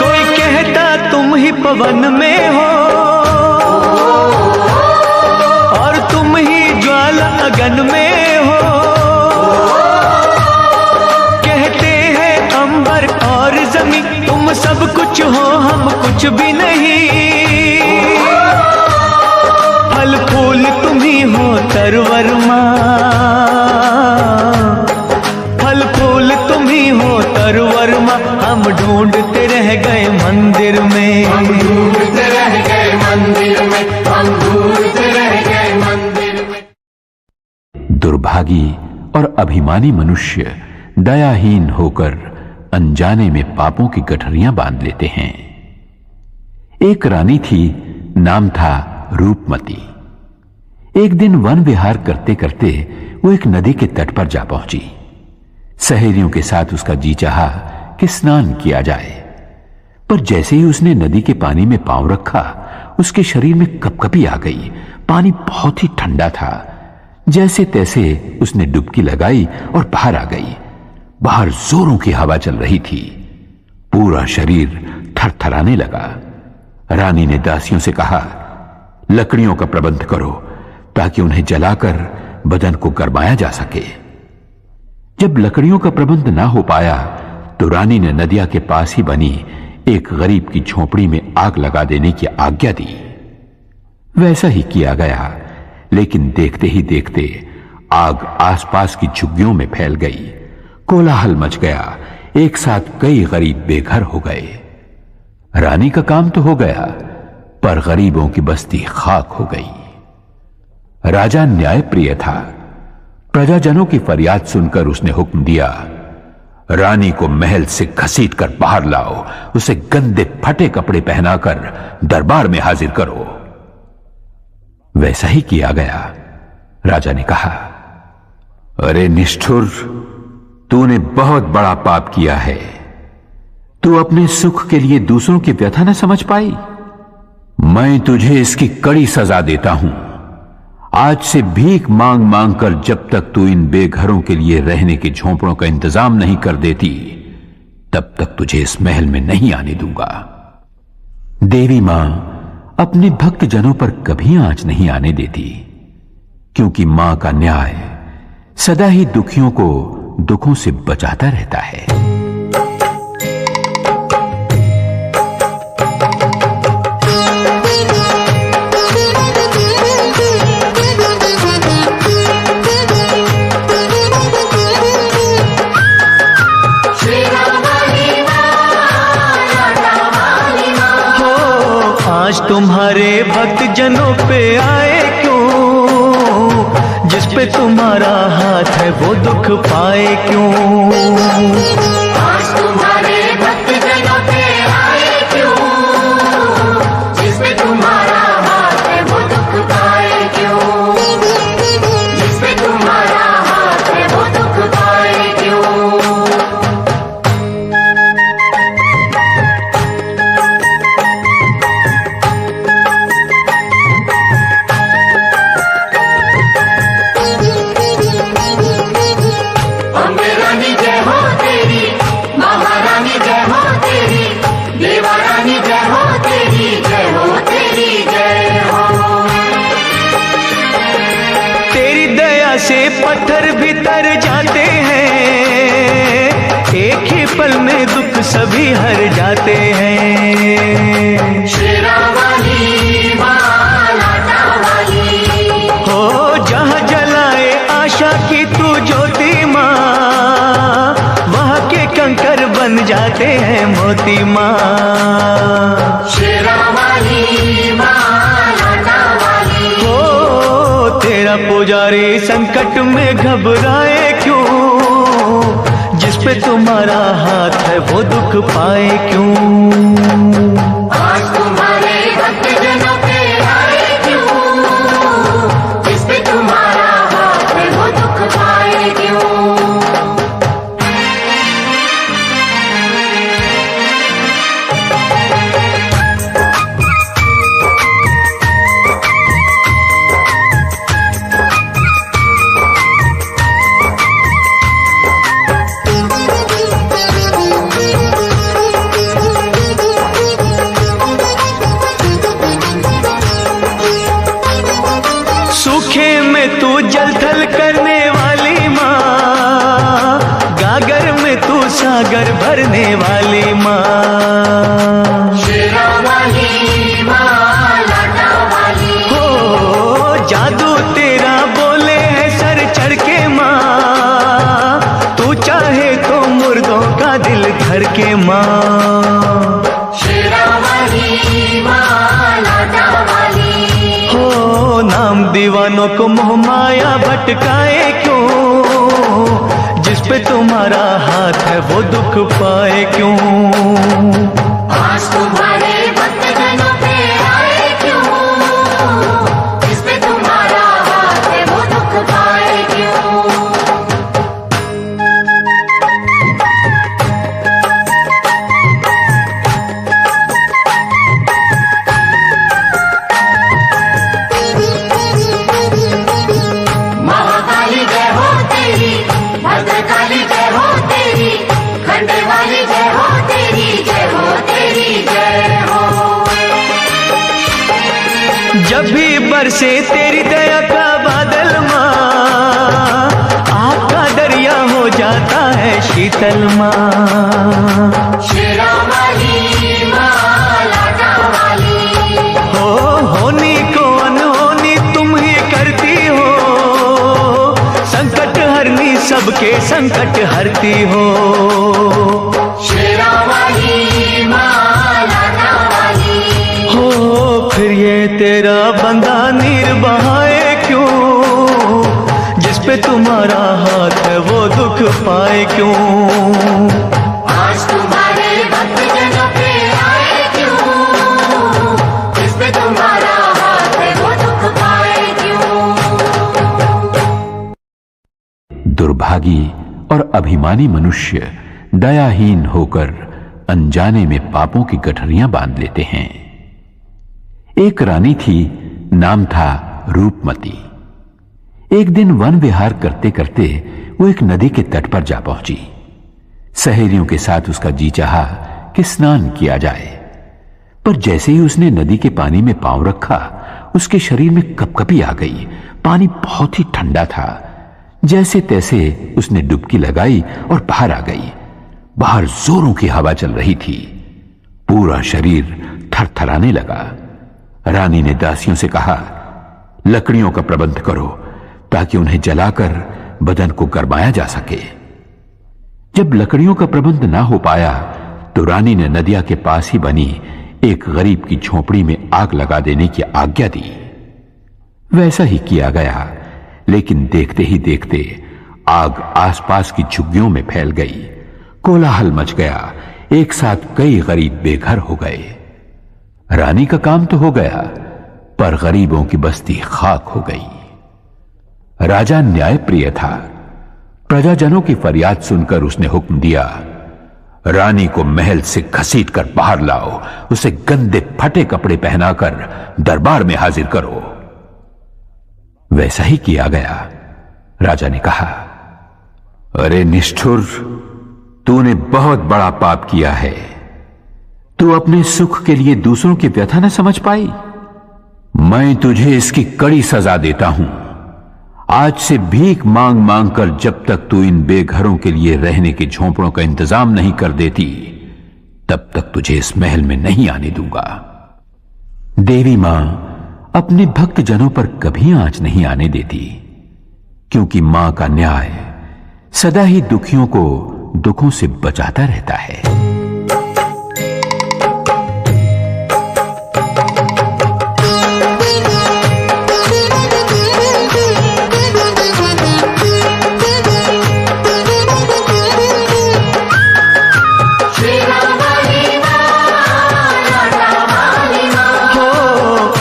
D: कोई कहता तुम ही पवन में हो, और तुम ही ज्वाला अगन में हो। कहते हैं अंबर और जमीन, तुम सब कुछ हो हम कुछ भी नहीं। फल फूल तुम ही हो तरवर माँ, फल फूल तुम ही हो तरवर माँ, हम ढूंढते रह गए मंदिर में।
C: हम ढूंढते रह गए मंदिर में, हम ढूंढते रह गए मंदिर में।
A: दुर्भागी और अभिमानी मनुष्य दयाहीन होकर अनजाने में पापों की गठरियां बांध लेते हैं। एक रानी थी, नाम था रूपमती। एक दिन वन विहार करते करते वो एक नदी के तट पर जा पहुंची। सहेलियों के साथ उसका जी चाहा कि स्नान किया जाए, पर जैसे ही उसने नदी के पानी में पांव रखा, उसके शरीर में कपकपी आ गई। पानी बहुत ही ठंडा था। जैसे तैसे उसने डुबकी लगाई और बाहर आ गई। बाहर जोरों की हवा चल रही थी। पूरा शरीर थरथराने लगा। रानी ने दासियों से कहा, लकड़ियों का प्रबंध करो ताकि उन्हें जलाकर बदन को गरमाया जा सके। जब लकड़ियों का प्रबंध ना हो पाया तो रानी ने नदिया के पास ही बनी एक गरीब की झोपड़ी में आग लगा देने की आज्ञा दी। वैसा ही किया गया, लेकिन देखते ही देखते आग आसपास की झुग्गियों में फैल गई। कोलाहल मच गया। एक साथ कई गरीब बेघर हो गए। रानी का काम तो हो गया, पर गरीबों की बस्ती खाक हो गई। राजा न्यायप्रिय था। प्रजाजनों की फरियाद सुनकर उसने हुक्म दिया, रानी को महल से घसीटकर बाहर लाओ, उसे गंदे फटे कपड़े पहनाकर दरबार में हाजिर करो। वैसा ही किया गया। राजा ने कहा, अरे निष्ठुर, तूने बहुत बड़ा पाप किया है। तू अपने सुख के लिए दूसरों की व्यथा न समझ पाई। मैं तुझे इसकी कड़ी सजा देता हूं। आज से भीख मांग मांग कर जब तक तू इन बेघरों के लिए रहने के झोंपड़ों का इंतजाम नहीं कर देती, तब तक तुझे इस महल में नहीं आने दूंगा। देवी मां अपने भक्त जनों पर कभी आंच नहीं आने देती, क्योंकि मां का न्याय सदा ही दुखियों को दुखों से बचाता रहता है।
D: आज तुम्हारे भक्त जनों पे आए क्यों? जिस पे तुम्हारा हाथ है वो दुख पाए क्यों?
C: आज तुम्हारे भक्त जनों पे आए क्यों? जिस पे तुम्हारा हाथ है वो दुख पाए क्यों? जिस पे तुम्हारा हाथ है वो दुख पाए क्यों?
D: से पत्थर भी तर जाते हैं, एक ही पल में दुख सभी हर जाते हैं।
C: शेरा वाली मां, लाटा वाली
D: हो जहाँ जलाए आशा की तू ज्योति माँ, वहाँ के कंकर बन जाते हैं मोती माँ।
C: शेरा वाली मां, लाटा वाली
D: हो तेरा पुजारी संकट में घबराए क्यों? जिस पे तुम्हारा हाथ है वो दुख पाए क्यों?
C: आज तुम्हारे भक्त जनों पे आए क्यों? जिस पे तुम्हारा हाथ है वो दुख पाए क्यों?
D: सूखे में तू जल थल करने वाली माँ, गागर में तू सागर भरने वाली माँ।
C: शेरा वाली मां, लाटा वाली
D: हो जादू तेरा बोले है सर चढ़ के माँ, तू चाहे तो मुर्दों का दिल धर के माँ।
C: शेरा वाली मां, लाटा वाली
D: हो नाम दीवानों को मोह माया भटकाए क्यों? पे तुम्हारा हाथ है वो दुख पाए क्यों।
C: आज तुम्हारे भक्तजनों पे आए क्यों, जिस पे तुम्हारा हाथ है वो दुख पाए क्यों। महाकाली जय हो तेरी, भद्रकाली जय हो तेरी, खंडे वाली जय हो तेरी, जय हो तेरी जय हो।
D: जब भी बरसे तेरी दया का बादल माँ, आपका दरिया हो जाता है शीतल माँ।
C: शेरा वाली माँ, लाटा वाली,
D: होनी को अनहोनी तुम ही करती हो, संकट हरनी सबके संकट हरती हो।
C: शेरा वाली माँ, लाटा वाली,
D: हो फिर ये तेरा बंदा नीर बहाए क्यों, जिस पे तुम्हारा हाथ है वो दुख पाए क्यों।
C: आज तुम्हारे भक्तजनों पे आए क्यों, जिस पे तुम्हारा हाथ है वो दुख पाए क्यों।
A: दुर्भागी और अभिमानी मनुष्य दयाहीन होकर अनजाने में पापों की गठरियां बांध लेते हैं। एक रानी थी, नाम था रूपमती। एक दिन वन विहार करते करते वो एक नदी के तट पर जा पहुंची। सहेलियों के साथ उसका जी चाहा कि स्नान किया जाए, पर जैसे ही उसने नदी के पानी में पांव रखा, उसके शरीर में कपकपी आ गई। पानी बहुत ही ठंडा था। जैसे तैसे उसने डुबकी लगाई और बाहर आ गई। बाहर जोरों की हवा चल रही थी। पूरा शरीर थरथराने लगा। रानी ने दासियों से कहा, लकड़ियों का प्रबंध करो ताकि उन्हें जलाकर बदन को गरमाया जा सके। जब लकड़ियों का प्रबंध ना हो पाया तो रानी ने नदिया के पास ही बनी एक गरीब की झोपड़ी में आग लगा देने की आज्ञा दी। वैसा ही किया गया, लेकिन देखते ही देखते आग आसपास की झुग्गियों में फैल गई। कोलाहल मच गया। एक साथ कई गरीब बेघर हो गए। रानी का काम तो हो गया, पर गरीबों की बस्ती खाक हो गई। राजा न्यायप्रिय था। प्रजाजनों की फरियाद सुनकर उसने हुक्म दिया, रानी को महल से घसीटकर बाहर लाओ, उसे गंदे फटे कपड़े पहनाकर दरबार में हाजिर करो। वैसा ही किया गया। राजा ने कहा, अरे निष्ठुर, तूने बहुत बड़ा पाप किया है। तू अपने सुख के लिए दूसरों की व्यथा न समझ पाई। मैं तुझे इसकी कड़ी सजा देता हूं। आज से भीख मांग मांग कर जब तक तू इन बेघरों के लिए रहने के झोंपड़ों का इंतजाम नहीं कर देती, तब तक तुझे इस महल में नहीं आने दूंगा। देवी मां अपने भक्त जनों पर कभी आंच नहीं आने देती, क्योंकि मां का न्याय सदा ही दुखियों को दुखों से बचाता रहता है।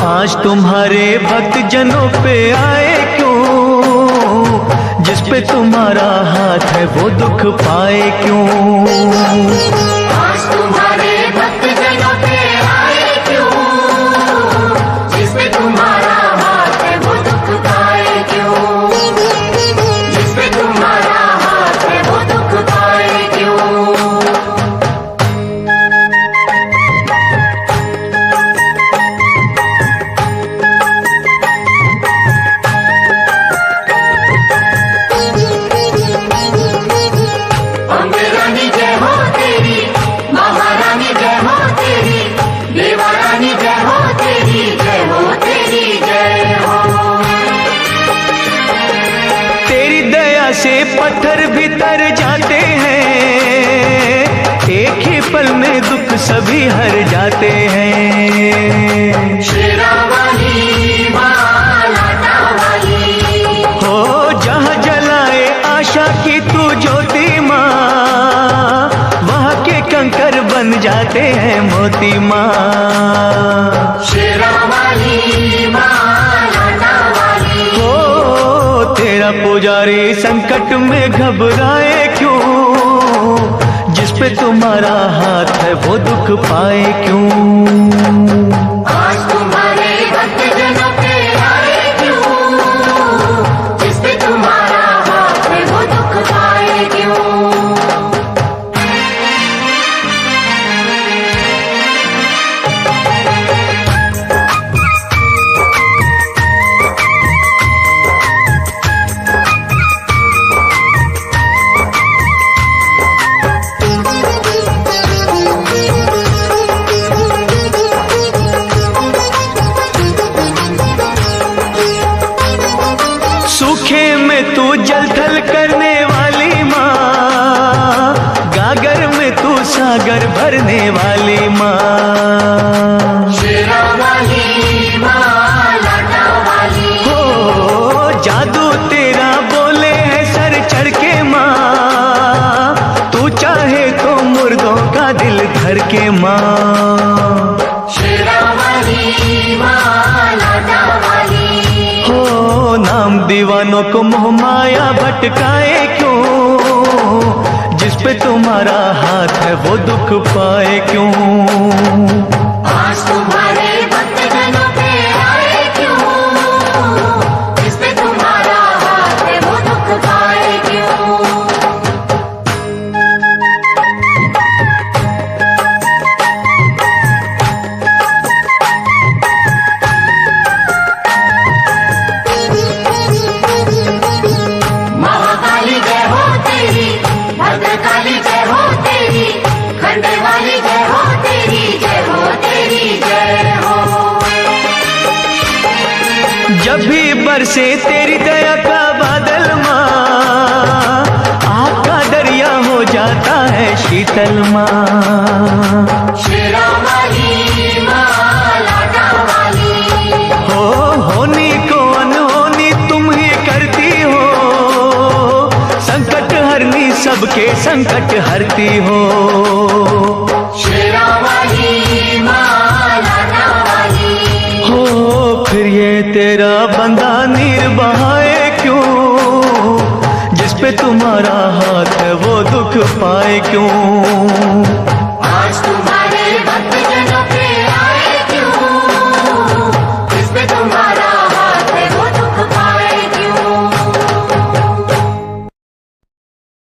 D: आज तुम्हारे भक्त जनों पे आए क्यों, जिस पे तुम्हारा हाथ है वो दुख पाए क्यों।
C: आज तुम्हारे भक्तजनों पे आए क्यों, जिस पे तुम्हारा हाथ है वो दुख पाए क्यों, जिस पे तुम्हारा हाथ है वो दुख पाए क्यों। अम्बे रानी जय हो तेरी, महारानी जय हो तेरी, देवा रानी जय हो तेरी, जय हो तेरी जय हो।
D: तेरी दया से पत्थर भी तर जाते हैं, एक ही पल में दुख सभी हर जाते हैं।
C: शेरा वाली माँ, लाटा वाली,
D: हो जहाँ जलाए आशा की तू ज्योति, जाते हैं मोती माँ।
C: शेरा वाली माँ लाटा वाली,
D: हो तेरा पुजारी संकट में घबराए क्यों, जिस पे तुम्हारा हाथ है वो दुख पाए क्यों।
C: आज तुम्हारे भक्त जनों पे आए क्यों, जिस पे तुम्हारा हाथ है वो दुख पाए क्यों।
D: सूखे में तू जल थल करने वाली माँ, गागर में तू सागर भरने वाली माँ।
C: शेरा वाली माँ लाटा वाली,
D: हो जादू तेरा बोले है सर चढ़ के माँ, तू चाहे तो मुर्दों का दिल धर के माँ।
C: शेरा वाली माँ लाटा वाली,
D: हो नाम दीवानों को मोह माया भटकाए क्यों, जिस पे तुम्हारा हाथ है वो दुख पाए क्यों।
C: आज तुम्हारे भक्त जनों पे आए क्यों, जिस पे तुम्हारा हाथ है वो दुख पाए क्यों। महाकाली जय हो तेरी, भद्रकाली जय हो तेरी, खंडे वाली जय हो तेरी, जय हो तेरी जय हो।
D: जब भी बरसे तेरी दया का बादल माँ, आग का दरिया हो जाता है शीतल माँ।
C: शेरा वाली माँ लाटा वाली,
D: हो होनी को अनहोनी तुम ही करती हो, संकट हरनी सबके संकट हरती हो।
C: शेरा वाली माँ लाटा वाली,
D: हो फिर ये तेरा बंदा नीर बहाए क्यों, जिस पे तुम्हारा हाथ है वो दुख पाए क्यों।
C: आज तुम्हारे भक्त जनों पे आए क्यों, जिस पे तुम्हारा हाथ है वो दुख पाए क्यों।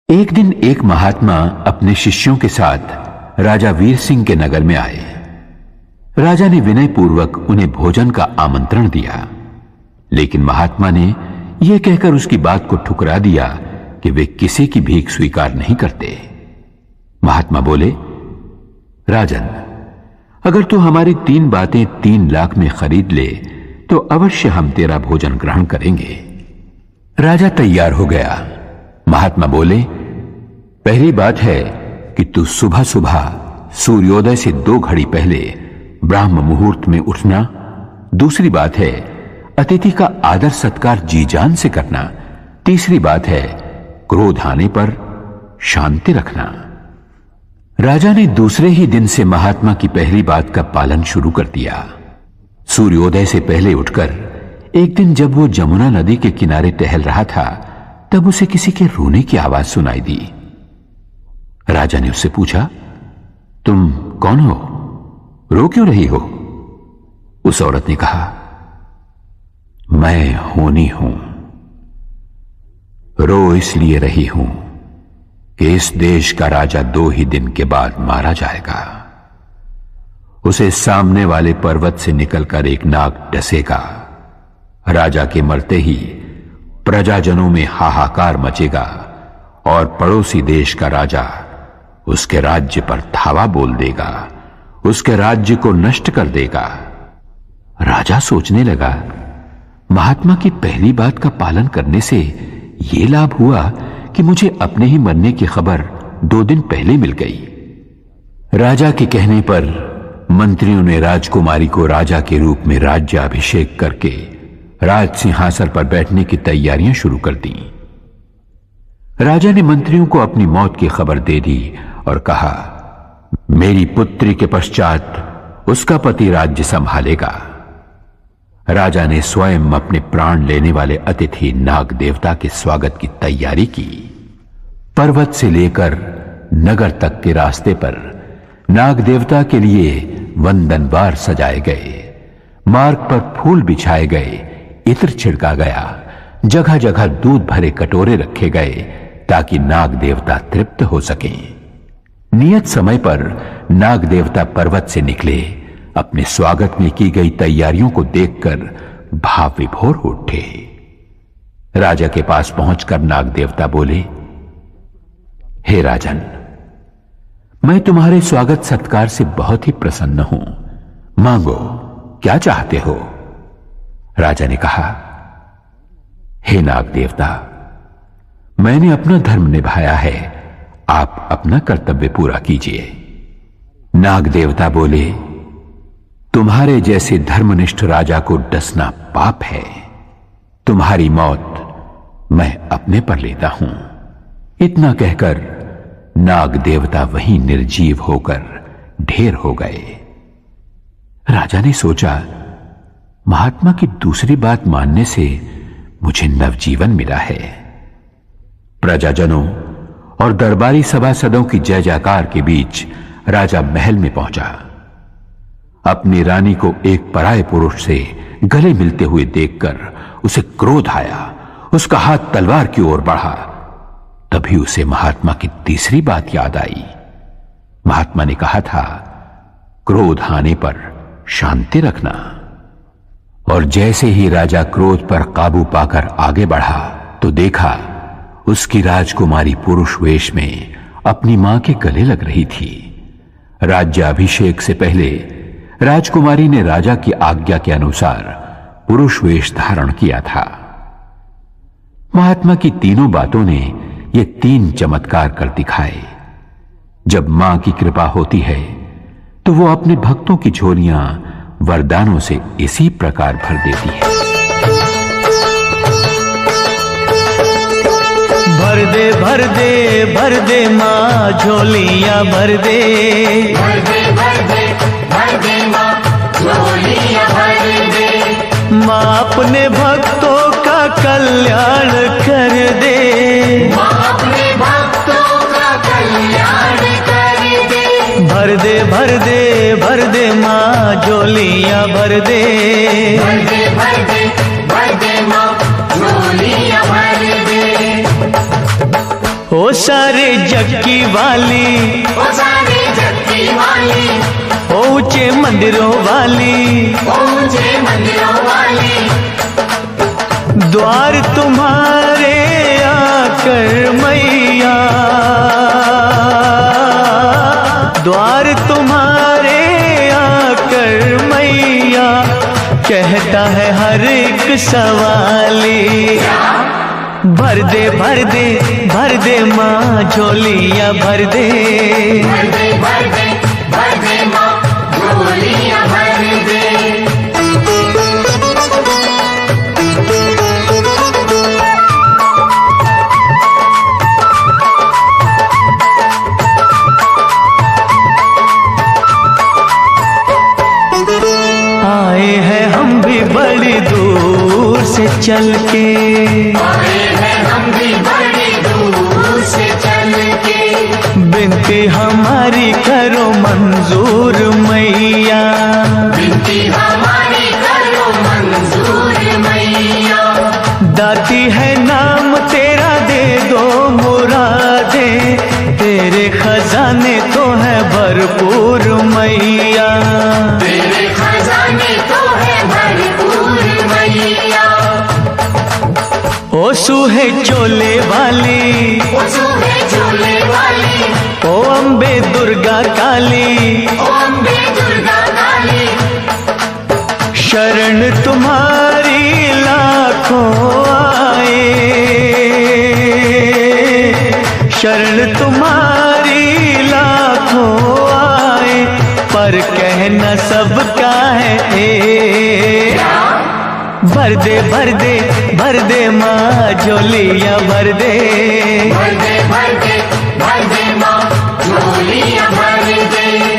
A: एक दिन एक महात्मा अपने शिष्यों के साथ राजा वीर सिंह के नगर में आए। राजा ने विनय पूर्वक उन्हें भोजन का आमंत्रण दिया, लेकिन महात्मा ने यह कहकर उसकी बात को ठुकरा दिया कि वे किसी की भीख स्वीकार नहीं करते। महात्मा बोले, राजन, अगर तू हमारी 3 बातें 3 लाख में खरीद ले तो अवश्य हम तेरा भोजन ग्रहण करेंगे। राजा तैयार हो गया। महात्मा बोले, पहली बात है कि तू सुबह सुबह सूर्योदय से 2 घड़ी पहले ब्राह्म मुहूर्त में उठना। दूसरी बात है अतिथि का आदर सत्कार जी जान से करना। तीसरी बात है क्रोध आने पर शांति रखना। राजा ने दूसरे ही दिन से महात्मा की पहली बात का पालन शुरू कर दिया। सूर्योदय से पहले उठकर एक दिन जब वो जमुना नदी के किनारे टहल रहा था, तब उसे किसी के रोने की आवाज सुनाई दी। राजा ने उससे पूछा, तुम कौन हो? रो क्यों रही हो? उस औरत ने कहा, मैं होनी हूं। रो इसलिए रही हूं कि इस देश का राजा 2 ही दिन के बाद मारा जाएगा। उसे सामने वाले पर्वत से निकलकर एक नाग डसेगा। राजा के मरते ही प्रजाजनों में हाहाकार मचेगा और पड़ोसी देश का राजा उसके राज्य पर धावा बोल देगा, उसके राज्य को नष्ट कर देगा। राजा सोचने लगा, महात्मा की पहली बात का पालन करने से यह लाभ हुआ कि मुझे अपने ही मरने की खबर 2 दिन पहले मिल गई। राजा के कहने पर मंत्रियों ने राजकुमारी को राजा के रूप में राज्याभिषेक करके राज सिंहासन पर बैठने की तैयारियां शुरू कर दी। राजा ने मंत्रियों को अपनी मौत की खबर दे दी और कहा, मेरी पुत्री के पश्चात उसका पति राज्य संभालेगा। राजा ने स्वयं अपने प्राण लेने वाले अतिथि नाग देवता के स्वागत की तैयारी की। पर्वत से लेकर नगर तक के रास्ते पर नाग देवता के लिए वंदनवार सजाए गए, मार्ग पर फूल बिछाए गए, इत्र छिड़का गया, जगह जगह दूध भरे कटोरे रखे गए ताकि नाग देवता तृप्त हो सकें। नियत समय पर नाग देवता पर्वत से निकले। अपने स्वागत में की गई तैयारियों को देखकर भाव विभोर हो उठे। राजा के पास पहुंचकर नाग देवता बोले, हे राजन, मैं तुम्हारे स्वागत सत्कार से बहुत ही प्रसन्न हूं। मांगो, क्या चाहते हो? राजा ने कहा, हे नाग देवता, मैंने अपना धर्म निभाया है, आप अपना कर्तव्य पूरा कीजिए। नाग देवता बोले, तुम्हारे जैसे धर्मनिष्ठ राजा को डसना पाप है। तुम्हारी मौत मैं अपने पर लेता हूं। इतना कहकर नाग देवता वहीं निर्जीव होकर ढेर हो गए। राजा ने सोचा, महात्मा की दूसरी बात मानने से मुझे नवजीवन मिला है। प्रजाजनों और दरबारी सभासदों की जय जयकार के बीच राजा महल में पहुंचा। अपनी रानी को एक पराये पुरुष से गले मिलते हुए देखकर उसे क्रोध आया। उसका हाथ तलवार की ओर बढ़ा। तभी उसे महात्मा की तीसरी बात याद आई। महात्मा ने कहा था, क्रोध आने पर शांति रखना। और जैसे ही राजा क्रोध पर काबू पाकर आगे बढ़ा तो देखा उसकी राजकुमारी पुरुष वेश में अपनी मां के गले लग रही थी। राज्याभिषेक से पहले राजकुमारी ने राजा की आज्ञा के अनुसार पुरुष वेश धारण किया था। महात्मा की तीनों बातों ने ये 3 चमत्कार कर दिखाए। जब मां की कृपा होती है तो वो अपने भक्तों की झोलियां वरदानों से इसी प्रकार भर देती है।
D: भर दे भर दे भर दे माँ झोलियां भर दे,
C: भर दे भर दे भर दे माँ झोलियां भर दे।
D: माँ अपने भक्तों का कल्याण कर दे,
C: माँ अपने भक्तों का कल्याण कर दे।
D: भर दे भर दे भर दे माँ झोलियां भर दे,
C: भर दे भर दे भर दे माँ झोलियां भर दे।
D: ओ सारे जग की वाली,
C: ओ सारे जग की वाली,
D: ओ ऊंचे मंदिरों वाली,
C: ऊंचे मंदिरों वाली।
D: द्वार तुम्हारे आकर मैया, द्वार तुम्हारे आकर मैया, कहता है हर एक सवाली। भर दे भर दे भर दे माँ झोलियां भर दे,
C: भर दे भर दे भर दे माँ झोलियां भर दे।
D: आए हैं हम भी बड़ी दूर से चल के,
C: आए हैं हम भी बड़ी दूर से चल के।
D: बिनती हमारी करो मंजूर मैया,
C: बिनती हमारी करो मंजूर मैया।
D: दाती है नाम तेरा दे दो मुरादे, तेरे खजाने तो है भरपूर मैया,
C: तेरे खजाने तो है भरपूर मैया।
D: ओ सूहे चोले वाली,
C: ओ सूहे चोले वाली,
D: ओ अम्बे दुर्गा काली,
C: ओ अम्बे दुर्गा काली।
D: शरण तुम्हारी लाखों आए, शरण तुम्हारी लाखों आए, पर कहना सबका है भर दे भर दे भर दे माँ झोलियां भर दे,
C: भर दे भर दे भर दे माँ झोलियां भर दे।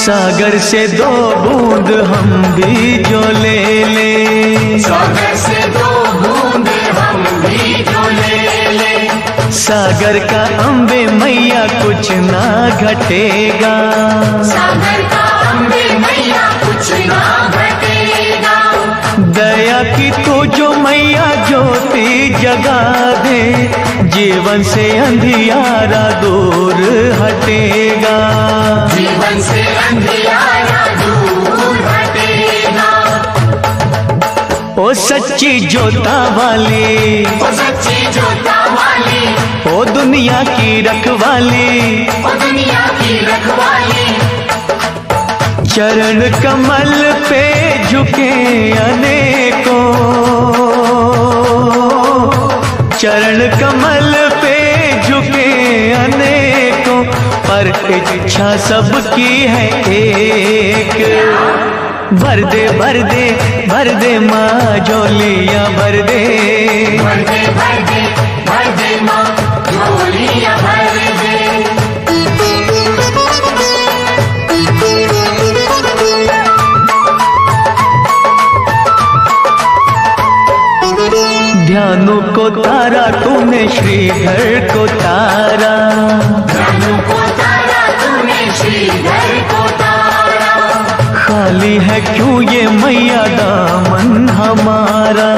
D: सागर से 2 बूंद हम भी जो ले ले,
C: सागर से 2 बूंद हम भी जो ले ले,
D: सागर का अम्बे मैया कुछ ना घटेगा,
C: सागर का अम्बे मैया कुछ ना घटेगा।
D: दया की तू जो मैया ज्योति जगा दे, जीवन से अंधियारा दूर हटेगा,
C: जीवन से अंधियारा दूर हटेगा।
D: ओ सच्ची जोता वाली,
C: ओ सच्ची जोता वाली,
D: ओ दुनिया की रखवाली,
C: ओ दुनिया की रखवाली,
D: चरण कमल पे झुके अनेकों, चरण कमल पे झुके अनेकों, पर इच्छा सबकी है एक। भर दे भर दे भर दे माँ झोलियाँ भर दे,
C: भर दे भर दे भर दे माँ झोलियाँ भर दे।
D: ध्यानों को तारा तूने श्रीधर को तारा,
C: ध्यानों को तारा तूने श्रीधर को तारा,
D: खाली है क्यों ये मैया दामन हमारा,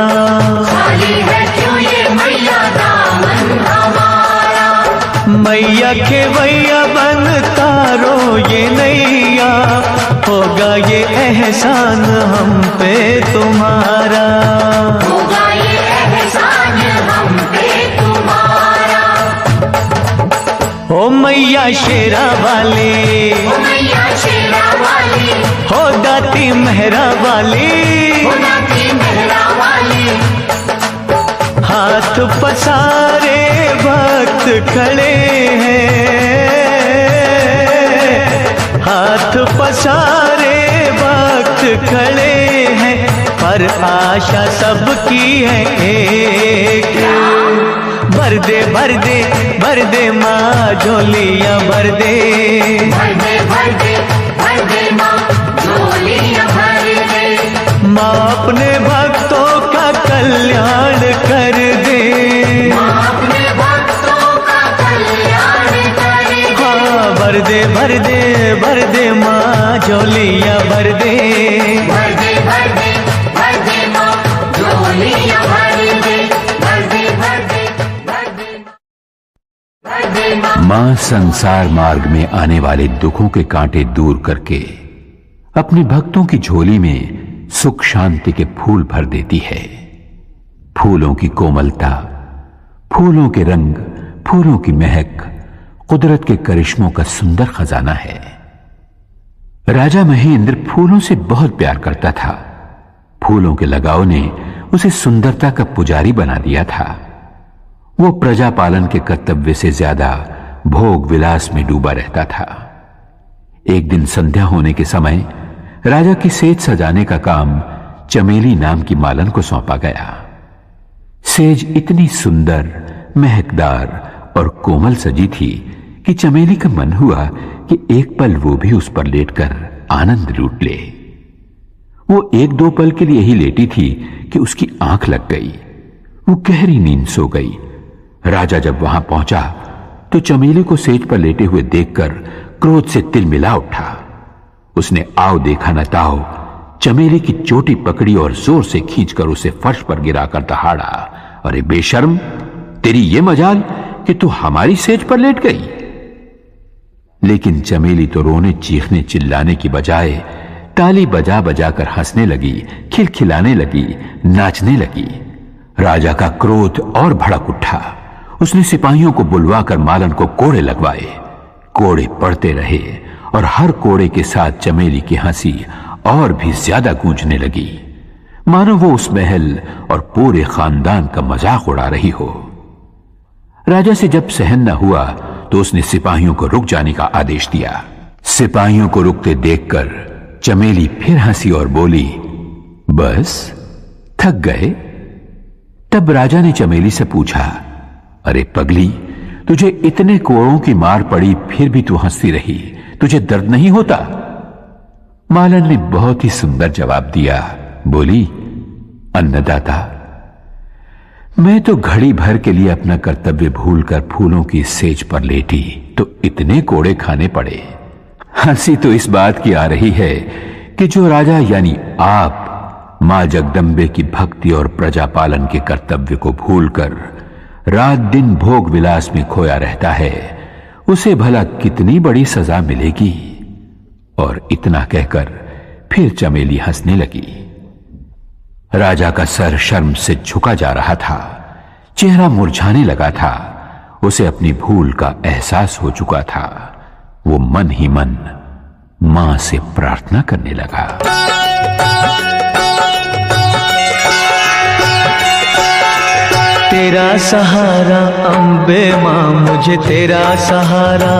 C: खाली है क्यों ये मैया दामन हमारा।
D: मैया खेवैया बन तारो ये नैया, होगा ये एहसान हम पे तुम्हारा,
C: होगा ये एहसान हम पे तुम्हारा।
D: ओ मैया शेरा वाली,
C: ओ मैया शेरा वाली,
D: हो दाती मेहरा वाली,
C: हो दाती मेहरा वाली,
D: हाथ पसारे भक्त खड़े हैं, हाथ पसारे भक्त खड़े हैं, पर आशा सबकी है एक। भर दे भर दे भर दे माँ झोलियाँ भर दे,
C: भर दे भर दे भर दे माँ झोलियाँ भर दे।
D: माँ अपने भक्तों का कल्याण कर दे,
C: माँ अपने भक्तों का कल्याण करे।
D: हाँ भर दे भर दे भर दे माँ झोलियाँ भर दे,
C: भर दे भर दे भर दे माँ झोलियाँ भर दे, भर दे भर दे भर दे भर दे माँ।
A: मां संसार मार्ग में आने वाले दुखों के कांटे दूर करके अपने भक्तों की झोली में सुख शांति के फूल भर देती है। फूलों की कोमलता, फूलों के रंग, फूलों की महक कुदरत के करिश्मों का सुंदर खजाना है। राजा महेंद्र फूलों से बहुत प्यार करता था। फूलों के लगाव ने उसे सुंदरता का पुजारी बना दिया था। वो प्रजा पालन के कर्तव्य से ज्यादा भोग विलास में डूबा रहता था। एक दिन संध्या होने के समय राजा की सेज सजाने का काम चमेली नाम की मालन को सौंपा गया। सेज इतनी सुंदर, महकदार और कोमल सजी थी कि चमेली का मन हुआ कि एक पल वो भी उस पर लेटकर आनंद लूट ले। वो 1-2 पल के लिए ही लेटी थी कि उसकी आंख लग गई। वो गहरी नींद सो गई। राजा जब वहां पहुंचा तो चमेली को सेज पर लेटे हुए देखकर क्रोध से तिलमिला उठा। उसने आओ देखा न ताओ चमेली की चोटी पकड़ी और जोर से खींचकर उसे फर्श पर गिराकर दहाड़ा। अरे बेशर्म, तेरी ये मजाल कि तू हमारी सेज पर लेट गई। लेकिन चमेली तो रोने चीखने चिल्लाने की बजाय ताली बजा बजा कर हंसने लगी, खिलखिलाने लगी, नाचने लगी। राजा का क्रोध और भड़क उठा। उसने सिपाहियों को बुलवाकर मालन को कोड़े लगवाए। कोड़े पड़ते रहे और हर कोड़े के साथ चमेली की हंसी और भी ज्यादा गूंजने लगी, मानो वो उस महल और पूरे खानदान का मजाक उड़ा रही हो। राजा से जब सहन न हुआ तो उसने सिपाहियों को रुक जाने का आदेश दिया। सिपाहियों को रुकते देखकर चमेली फिर हंसी और बोली, बस थक गए? तब राजा ने चमेली से पूछा, अरे पगली, तुझे इतने कोड़ों की मार पड़ी फिर भी तू हंसती रही, तुझे दर्द नहीं होता? मालन ने बहुत ही सुंदर जवाब दिया। बोली, अन्नदाता, मैं तो घड़ी भर के लिए अपना कर्तव्य भूलकर फूलों की सेज पर लेटी तो इतने कोड़े खाने पड़े। हंसी तो इस बात की आ रही है कि जो राजा यानी आप मां जगदम्बे की भक्ति और प्रजा पालन के कर्तव्य को भूलकर रात दिन भोग विलास में खोया रहता है, उसे भला कितनी बड़ी सजा मिलेगी। और इतना कहकर फिर चमेली हंसने लगी। राजा का सर शर्म से झुका जा रहा था, चेहरा मुरझाने लगा था। उसे अपनी भूल का एहसास हो चुका था। वो मन ही मन मां से प्रार्थना करने लगा।
D: तेरा सहारा अम्बे मां, मुझे तेरा सहारा।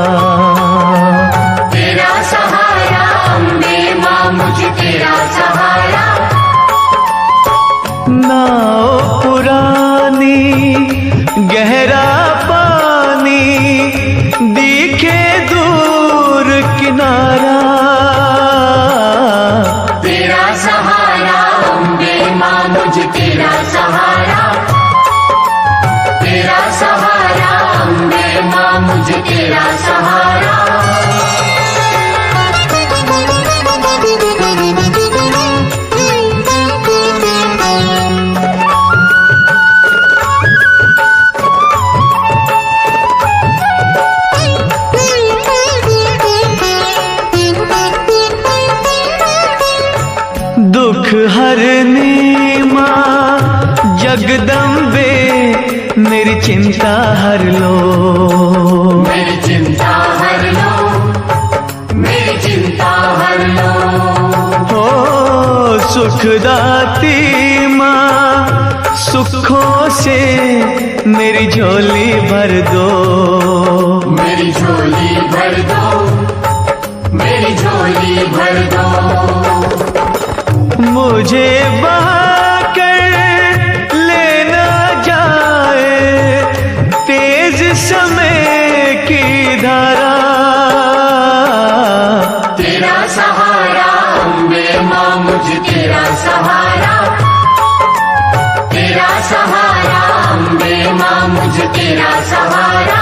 C: तेरा सहारा अम्बे मां, मुझे तेरा सहारा।
D: नाव पुरानी गहरा पानी, दिखे दूर किनारा।
C: तेरा सहारा अम्बे मां, मुझे तेरा सहारा। तेरा सहारा अम्बे मां, मुझे तेरा सहारा।
D: दुख हरनी मां जगदम्बे, मेरी चिंता हर लो।
C: मेरी चिंता हर लो, मेरी चिंता हर लो।
D: हो सुखदाती मां, सुखों से मेरी झोली भर दो।
C: मेरी झोली भर दो, मेरी झोली भर दो।
D: मुझे बहाकर लेना जाए तेज समय की धारा।
C: तेरा सहारा अम्बे मां, मुझे तेरा सहारा। तेरा सहारा अम्बे मां, मुझे तेरा सहारा।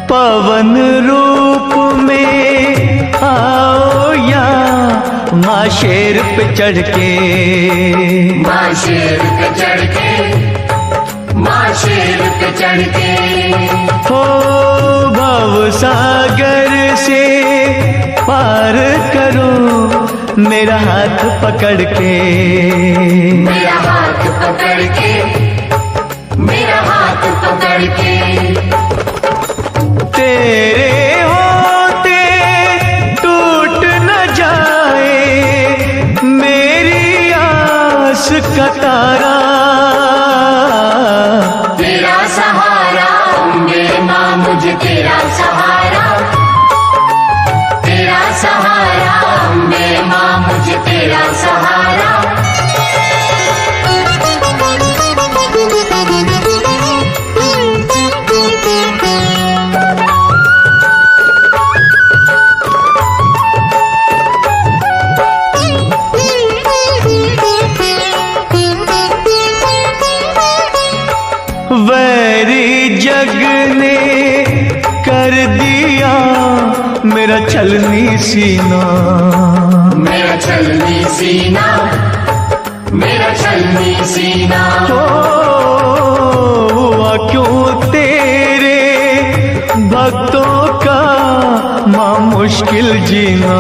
D: पवन रूप में आओ या माँ शेर पे चढ़ के।
C: माँ शेर पे चढ़ के, माँ शेर पे चढ़ के।
D: हो भव सागर से पार करो मेरा हाथ पकड़ के।
C: मेरा हाथ पकड़ के, मेरा हाथ पकड़ के।
D: तेरे होते टूट न जाए मेरी आस का तारा।
C: तेरा सहारा अम्बे मां, मुझे तेरा सहारा। तेरा सहारा अम्बे मां, मुझे तेरा सहारा।
D: वैरी जग ने कर दिया मेरा छलनी सीना।
C: मेरा छलनी सीना, मेरा छलनी सीना।
D: हुआ क्यों तेरे भक्तों का माँ मुश्किल जीना।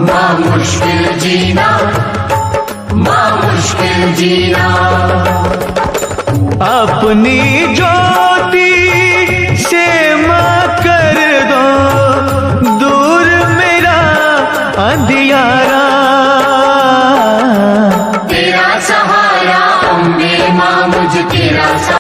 C: माँ मुश्किल जीना, माँ मुश्किल जीना।
D: अपनी ज्योति से माँ कर दो दूर मेरा अंधियारा।
C: तेरा सहारा अम्बे मां, मुझे तेरा सहारा।